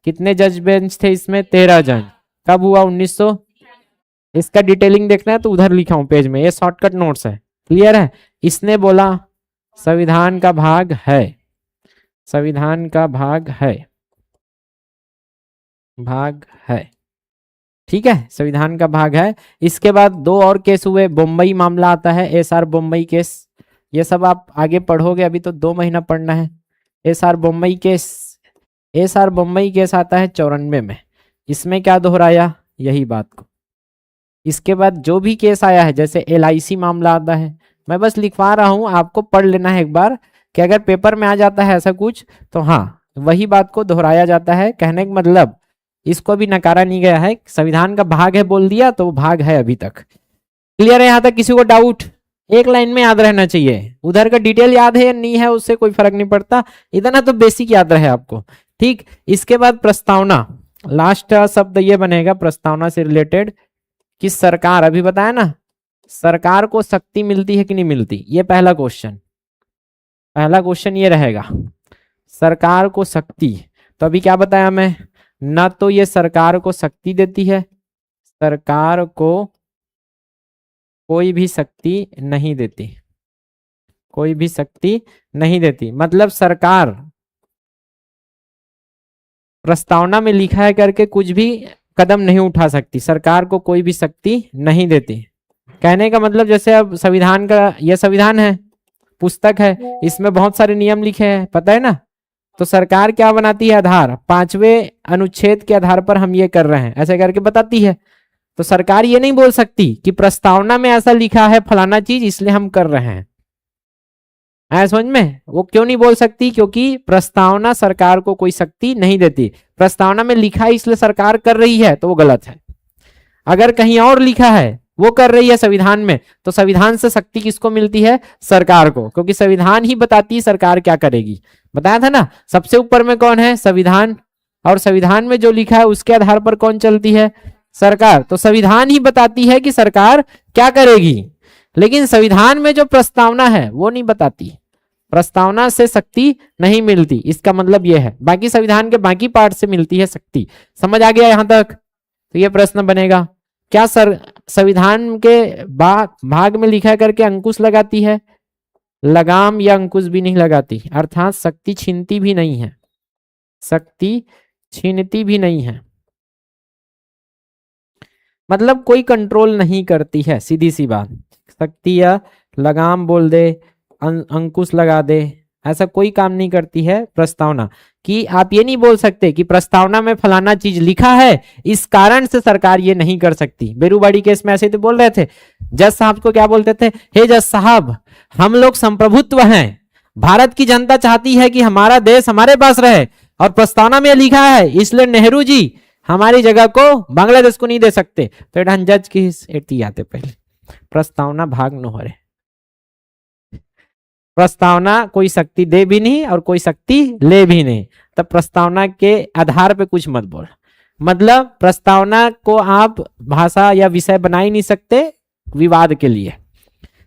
कितने जज बेंच थे इसमें? 13 जन। कब हुआ? 1900। इसका डिटेलिंग देखना है तो उधर लिखा हूं पेज में, ये शॉर्टकट नोट्स है। क्लियर है? इसने बोला संविधान का भाग है, संविधान का भाग है, भाग है। ठीक है, संविधान का भाग है। इसके बाद 2 और केस हुए। बम्बई मामला आता है, एसआर बम्बई केस। ये सब आप आगे पढ़ोगे, अभी तो 2 महीना पढ़ना है। SR Bombay case, SR Bombay case आता है 94 में। इसमें क्या दोहराया? यही बात को। इसके बाद जो भी केस आया है, जैसे LIC मामला आता है, मैं बस लिखवा रहा हूं, आपको पढ़ लेना है एक बार कि अगर पेपर में आ जाता है ऐसा कुछ तो हाँ वही बात को दोहराया जाता है। कहने का मतलब इसको भी नकारा नहीं गया है, संविधान का भाग है बोल दिया तो वो भाग है अभी तक। क्लियर है यहां तक? किसी को डाउट? एक लाइन में याद रहना चाहिए, उधर का डिटेल याद है या नहीं है उससे कोई फर्क नहीं पड़ता, इतना तो बेसिक याद रहे आपको। ठीक, इसके बाद प्रस्तावना, लास्ट शब्द ये बनेगा प्रस्तावना से रिलेटेड कि सरकार, अभी बताया ना, सरकार को शक्ति मिलती है कि नहीं मिलती, ये पहला क्वेश्चन, पहला क्वेश्चन ये रहेगा, सरकार को शक्ति। तो अभी क्या बताया मैं? ना तो ये सरकार को शक्ति देती है, सरकार को कोई भी शक्ति नहीं देती, कोई भी शक्ति नहीं देती। मतलब सरकार प्रस्तावना में लिखा है करके कुछ भी कदम नहीं उठा सकती, सरकार को कोई भी शक्ति नहीं देती। कहने का मतलब जैसे अब संविधान का, यह संविधान है, पुस्तक है, इसमें बहुत सारे नियम लिखे हैं, पता है ना। तो सरकार क्या बनाती है? आधार, 5वें अनुच्छेद के आधार पर हम ये कर रहे हैं, ऐसे करके बताती है। तो सरकार ये नहीं बोल सकती कि प्रस्तावना में ऐसा लिखा है फलाना चीज इसलिए हम कर रहे हैं। आया समझ में? वो क्यों नहीं बोल सकती? क्योंकि प्रस्तावना सरकार को कोई शक्ति नहीं देती। प्रस्तावना में लिखा है इसलिए सरकार कर रही है तो वो गलत है। अगर कहीं और लिखा है वो कर रही है संविधान में, तो संविधान से शक्ति किसको मिलती है? सरकार को, क्योंकि संविधान ही बताती है सरकार क्या करेगी। बताया था ना, सबसे ऊपर में कौन है? संविधान। और संविधान में जो लिखा है उसके आधार पर कौन चलती है? सरकार। तो संविधान ही बताती है कि सरकार क्या करेगी, लेकिन संविधान में जो प्रस्तावना है वो नहीं बताती, प्रस्तावना से शक्ति नहीं मिलती। इसका मतलब यह है, बाकी संविधान के बाकी पार्ट से मिलती है शक्ति। समझ आ गया यहां तक? तो यह प्रश्न बनेगा, क्या संविधान के भाग में लिखा करके अंकुश लगाती है? लगाम या अंकुश भी नहीं लगाती, अर्थात शक्ति छीनती भी नहीं है, शक्ति छीनती भी नहीं है, मतलब कोई कंट्रोल नहीं करती है, सीधी सी बात। शक्ति या लगाम बोल दे, अंकुश लगा दे, ऐसा कोई काम नहीं करती है प्रस्तावना। कि आप ये नहीं बोल सकते कि प्रस्तावना में फलाना चीज लिखा है इस कारण से सरकार ये नहीं कर सकती। बेरूबाड़ी केस में ऐसे तो बोल रहे थे, जज साहब को क्या बोलते थे? हे जज साहब, हम लोग संप्रभुत्व हैं, भारत की जनता चाहती है कि हमारा देश हमारे पास रहे, और प्रस्तावना में लिखा है इसलिए नेहरू जी हमारी जगह को बांग्लादेश को नहीं दे सकते। तो एडन जज की एटी आते पहले प्रस्तावना भाग न हो रहे, प्रस्तावना कोई शक्ति दे भी नहीं और कोई शक्ति ले भी नहीं, तब प्रस्तावना के आधार पे कुछ मत बोल। मतलब प्रस्तावना को आप भाषा या विषय बना ही नहीं सकते विवाद के लिए,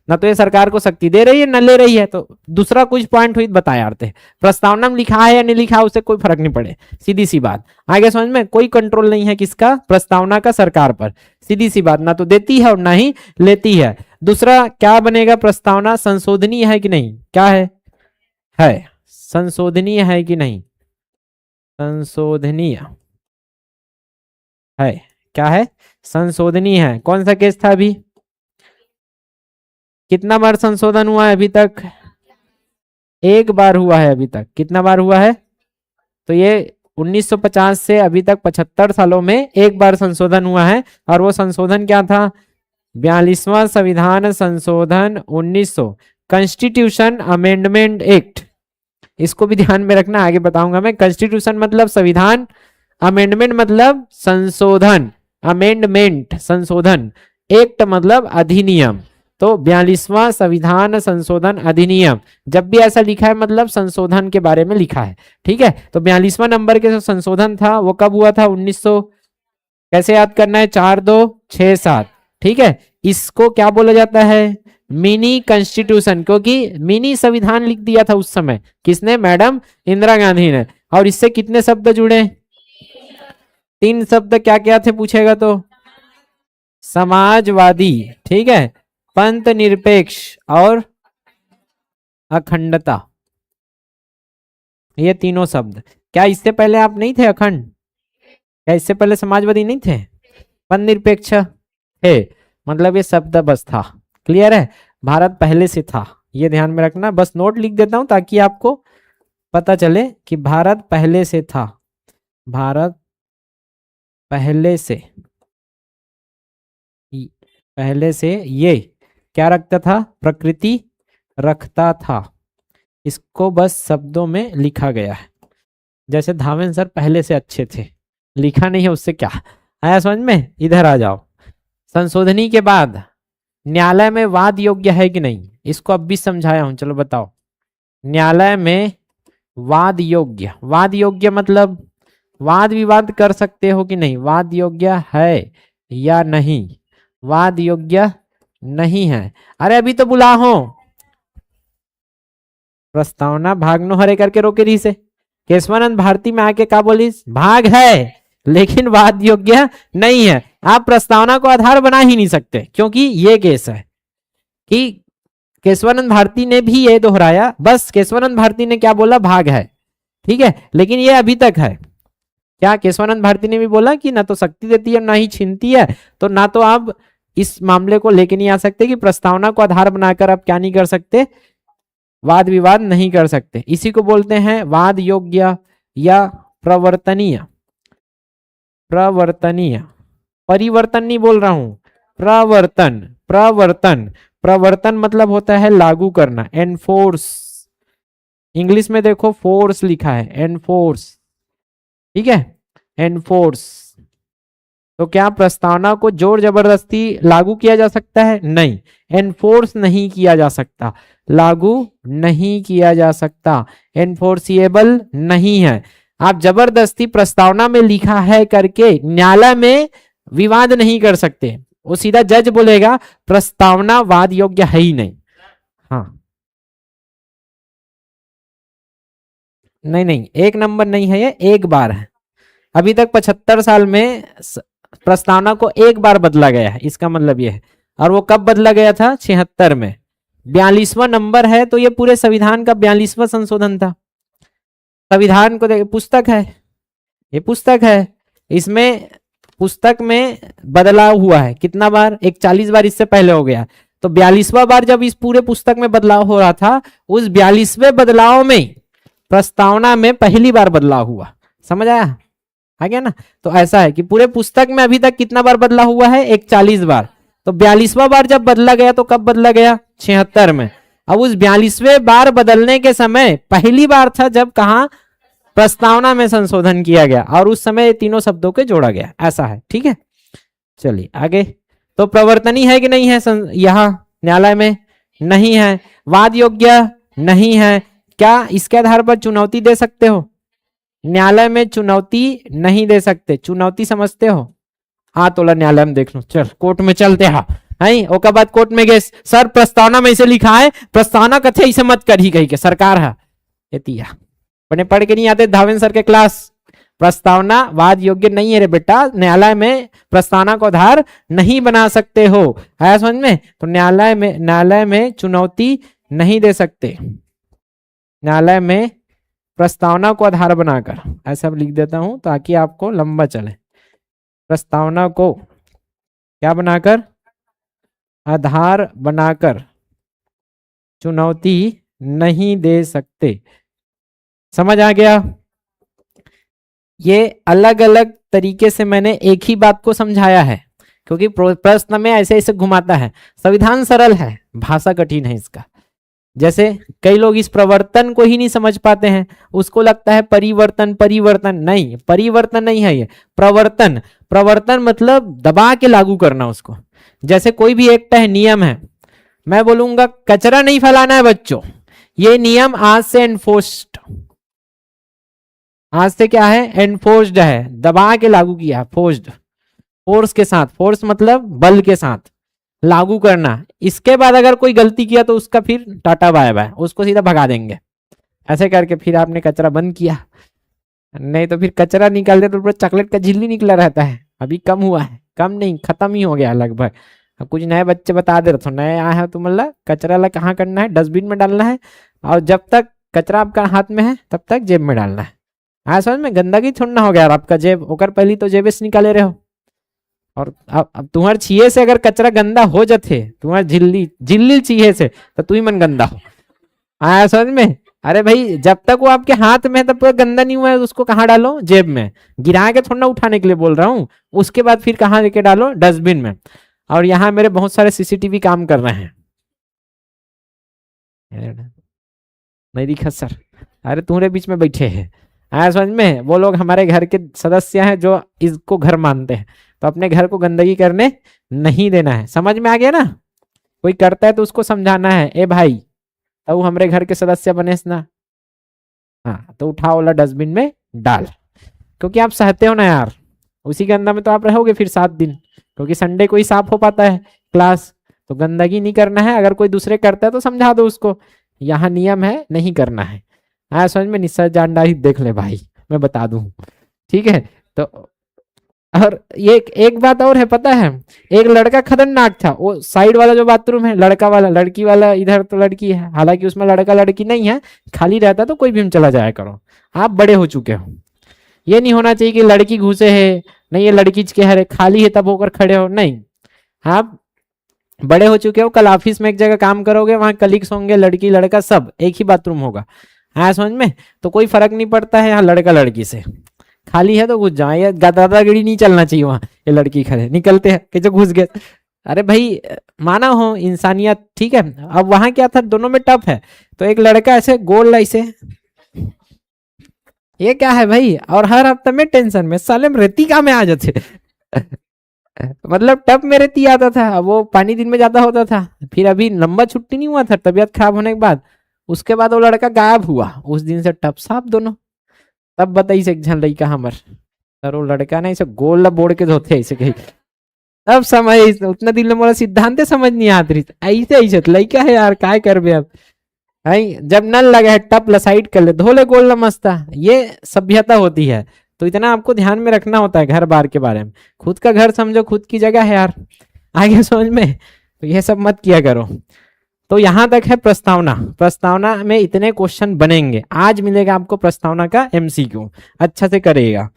ना तो ये सरकार को शक्ति दे रही है न ले रही है। तो दूसरा कुछ पॉइंट हुई बताया आते हैं, प्रस्तावना में लिखा है या नहीं लिखा उससे कोई फर्क नहीं पड़े, सीधी सी बात। आगे समझ में? कोई कंट्रोल नहीं है किसका? प्रस्तावना का सरकार पर, सीधी सी बात, ना तो देती है और ना ही लेती है। दूसरा क्या बनेगा? प्रस्तावना संशोधनीय है कि नहीं? क्या है संशोधनीय है कि नहीं? संशोधनीय है। क्या है? संशोधनीय है। कौन सा केस था अभी? कितना बार संशोधन हुआ है अभी तक? एक बार हुआ है अभी तक। कितना बार हुआ है? तो ये 1950 से अभी तक 75 सालों में एक बार संशोधन हुआ है, और वो संशोधन क्या था? 42वां संविधान संशोधन 1900, कॉन्स्टिट्यूशन अमेंडमेंट एक्ट। इसको भी ध्यान में रखना, आगे बताऊंगा मैं। कॉन्स्टिट्यूशन मतलब संविधान, अमेंडमेंट मतलब संशोधन, अमेंडमेंट संशोधन, एक्ट मतलब अधिनियम। तो 42वां संविधान संशोधन अधिनियम, जब भी ऐसा लिखा है मतलब संशोधन के बारे में लिखा है। ठीक है, तो 42वां नंबर के जो संशोधन था वो कब हुआ था? 1900। कैसे याद करना है? 4 2 6 7। ठीक है, इसको क्या बोला जाता है? मिनी कॉन्स्टिट्यूशन, क्योंकि मिनी संविधान लिख दिया था उस समय। किसने? मैडम इंदिरा गांधी ने। और इससे कितने शब्द जुड़े? 3 शब्द क्या क्या थे पूछेगा तो? समाजवादी, ठीक है, पंथ निरपेक्ष और अखंडता, ये तीनों शब्द। क्या इससे पहले आप नहीं थे अखंड? क्या इससे पहले समाजवादी नहीं थे? पंथ निरपेक्ष है, मतलब ये शब्द बस था। क्लियर है? भारत पहले से था, ये ध्यान में रखना। बस नोट लिख देता हूं ताकि आपको पता चले कि भारत पहले से था। भारत पहले से ये क्या रखता था? प्रकृति रखता था। इसको बस शब्दों में लिखा गया है। जैसे धावन सर पहले से अच्छे थे, लिखा नहीं है, उससे क्या आया समझ में? इधर आ जाओ। संशोधनी के बाद न्यायालय में वाद योग्य है कि नहीं, इसको अब भी समझाया हूं, चलो बताओ। न्यायालय में वाद योग्य मतलब वाद विवाद कर सकते हो कि नहीं? वाद योग्य है या नहीं? वाद योग्य नहीं है। अरे अभी तो बुला हो। प्रस्तावना भागनो हरे करके रोके रही से केशवानंद भारती में आके क्या बोलीस? भाग है लेकिन वाद योग्य नहीं है। आप प्रस्तावना को आधार बना ही नहीं सकते, क्योंकि ये केस है कि केशवानंद भारती ने भी ये दोहराया। बस केशवानंद भारती ने क्या बोला? भाग है, ठीक है, लेकिन ये अभी तक है। क्या केशवानंद भारती ने भी बोला कि ना तो शक्ति देती है ना ही छीनती है, तो ना तो आप इस मामले को लेके नहीं आ सकते कि प्रस्तावना को आधार बनाकर आप क्या नहीं कर सकते? वाद विवाद नहीं कर सकते। इसी को बोलते हैं वाद योग्य या प्रवर्तनीय। परिवर्तन नहीं बोल रहा हूं, प्रवर्तन मतलब होता है लागू करना, एनफोर्स। इंग्लिश में देखो फोर्स लिखा है, एनफोर्स, ठीक है, एनफोर्स। तो क्या प्रस्तावना को जोर जबरदस्ती लागू किया जा सकता है? नहीं, एनफोर्स नहीं किया जा सकता, लागू नहीं किया जा सकता, एनफोर्सिएबल नहीं है। आप जबरदस्ती प्रस्तावना में लिखा है करके न्यायालय में विवाद नहीं कर सकते। वो सीधा जज बोलेगा प्रस्तावना वाद योग्य है ही नहीं। हाँ, नहीं, 1 नंबर नहीं है, ये 1 बार है। अभी तक 75 साल में प्रस्तावना को 1 बार बदला गया है, इसका मतलब ये है। और वो कब बदला गया था? 76 में। 42वां नंबर है, तो ये पूरे संविधान का 42वां संशोधन था। संविधान को देखिए, पुस्तक है, ये पुस्तक है, इसमें पुस्तक में बदलाव हुआ है कितना बार? 41 बार इससे पहले हो गया। तो 42वां बार जब इस पूरे पुस्तक में बदलाव हो रहा था, उस 42वें बदलाव में प्रस्तावना में पहली बार बदलाव हुआ। समझ आया? आ गया ना? तो ऐसा है कि पूरे पुस्तक में अभी तक कितना बार बदला हुआ है? 41 बार। तो 42वां बार जब बदला गया तो कब बदला गया? 76 में। अब उस 42वें बार बदलने के समय पहली बार था जब कहा? प्रस्तावना में संशोधन किया गया, और उस समय तीनों शब्दों के जोड़ा गया। ऐसा है, ठीक है। चलिए आगे। तो प्रवर्तनी है कि नहीं है यहाँ न्यायालय में? नहीं है। वाद योग्य नहीं है। क्या इसके आधार पर चुनौती दे सकते हो? न्यायालय में चुनौती नहीं दे सकते। चुनौती समझते हो? हाँ, तो न्यायालय में देख लो, चल कोर्ट में चलते हैं। ओके, बाद कोर्ट में गए, सर प्रस्तावना में इसे लिखा है, प्रस्तावना कथे इसे मत कर ही कही के सरकार है एतिया। अपने पढ़ के नहीं आते धावन सर के क्लास? प्रस्तावना वाद योग्य नहीं है रे बेटा, न्यायालय में प्रस्तावना को आधार नहीं बना सकते हो। है समझ में? तो न्यायालय में चुनौती नहीं दे सकते। न्यायालय में प्रस्तावना को आधार बनाकर, ऐसा लिख देता हूं ताकि आपको लंबा चले। प्रस्तावना को क्या बनाकर? आधार बनाकर चुनौती नहीं दे सकते। समझ आ गया? ये अलग अलग तरीके से मैंने एक ही बात को समझाया है, क्योंकि प्रश्न में ऐसे ऐसे घुमाता है। संविधान सरल है, भाषा कठिन है इसका। जैसे कई लोग इस प्रवर्तन को ही नहीं समझ पाते हैं, उसको लगता है परिवर्तन। नहीं, परिवर्तन नहीं है ये, प्रवर्तन मतलब दबा के लागू करना उसको। जैसे कोई भी एक्ट है, नियम है, मैं बोलूंगा कचरा नहीं फैलाना है बच्चों, ये नियम आज से एनफोर्स्ड, आज से क्या है? एनफोर्स्ड है, दबा के लागू किया, फोर्स के साथ, फोर्स मतलब बल के साथ लागू करना। इसके बाद अगर कोई गलती किया तो उसका फिर टाटा बाय बाय, उसको सीधा भगा देंगे। ऐसे करके फिर आपने कचरा बंद किया। नहीं तो फिर कचरा निकालते तो पूरा चॉकलेट का झिल्ली निकला रहता है। अभी कम हुआ है, कम नहीं खत्म ही हो गया लगभग। अब कुछ नए बच्चे बता दे रहे थे, नए आए हैं तो मतलब कचरा ला कहाँ करना है, डस्टबिन में डालना है, और जब तक कचरा आपका हाथ में है तब तक जेब में डालना है। हाँ समझ में, गंदगी छोड़ना हो गया यार आपका जेब, ओकर पहली तो जेबे से निकाले रहे हो। और अब तुम्हारे छिए से अगर कचरा गंदा हो जाते, तुम्हारे झिल्ली झिल्ली छिए से, तो तू ही मन गंदा हो। हाँ समझ में। अरे भाई जब तक वो आपके हाथ में है तब तक गंदा नहीं हुआ है, उसको कहाँ डालो, जेब में। गिरा के थोड़ा उठाने के लिए बोल रहा हूँ, उसके बाद फिर कहाँ लेके डालो, डस्टबिन में। और यहाँ मेरे बहुत सारे सीसीटीवी काम कर रहे हैं। नहीं दिखा सर, अरे तुम्हारे बीच में बैठे हैं। हाँ समझ में, वो लोग हमारे घर के सदस्य हैं जो इसको घर मानते हैं, तो अपने घर को गंदगी करने नहीं देना है। समझ में आ गया ना। कोई करता है तो उसको समझाना है, ए भाई तो हमारे घर के सदस्य बने ना। हाँ तो उठाओ वाला डस्टबिन में डाल, क्योंकि आप सहते हो ना यार, उसी के अंदर में तो आप रहोगे फिर 7 दिन, क्योंकि संडे को ही साफ हो पाता है क्लास। तो गंदगी नहीं करना है, अगर कोई दूसरे करता है तो समझा दो उसको, यहाँ नियम है नहीं करना है। हाँ समझ में, निस्सर जानदारी देख ले भाई, मैं बता दूं। ठीक है तो, और ये एक बात और है पता है, एक लड़का खतरनाक था, वो साइड वाला जो बाथरूम है लड़का वाला, लड़की वाला इधर तो लड़की है, हालांकि उसमें लड़का लड़की नहीं है, खाली रहता तो कोई भी हम चला जाया करो। आप बड़े हो चुके हो, ये नहीं होना चाहिए कि लड़की घुसे है, नहीं ये लड़की के है खाली है तब होकर खड़े हो, नहीं। आप बड़े हो चुके हो, कल ऑफिस में एक जगह काम करोगे, वहां कलीग्स होंगे, लड़की लड़का सब एक ही बाथरूम होगा। हाँ समझ में, तो कोई फर्क नहीं पड़ता है यहाँ लड़का लड़की से। खाली है तो घुस जाओ, ये दादागिरी नहीं चलना चाहिए वहां, ये लड़की खड़े निकलते हैं कि जो घुस गए। अरे भाई माना हो इंसानियत, ठीक है। अब वहां क्या था, दोनों में टफ है, तो एक लड़का ऐसे गोल ऐसे, ये क्या है भाई, और हर हफ्ते में टेंशन में, साले में रेती कहाँ में आ जाते मतलब टप में रेती आता था, अब वो पानी दिन में ज्यादा होता था, फिर अभी लंबा छुट्टी नहीं हुआ था तबीयत खराब होने के बाद, उसके बाद वो लड़का गायब हुआ, उस दिन से टप साफ दोनों। तब बताइए एक झन लड़का हमर, सर वो लड़का ना ऐसे गोल बोड़ के धोते ऐसे कहीं, तब समझ उतना दिन में मोला सिद्धांत समझ नहीं आत रही, ऐसे ऐसे लड़का है यार, काय करबे अब। भाई जब नल लगा है टप ला साइड कर ले, धो ले गोल ला मस्ता, ये सभ्यता होती है। तो इतना आपको ध्यान में रखना होता है घर बार के बारे में। खुद का घर समझो, खुद की जगह है यार, आगे समझ में, तो ये सब मत किया करो। तो यहां तक है प्रस्तावना। प्रस्तावना में इतने क्वेश्चन बनेंगे, आज मिलेगा आपको प्रस्तावना का एमसीक्यू, अच्छा से करेगा।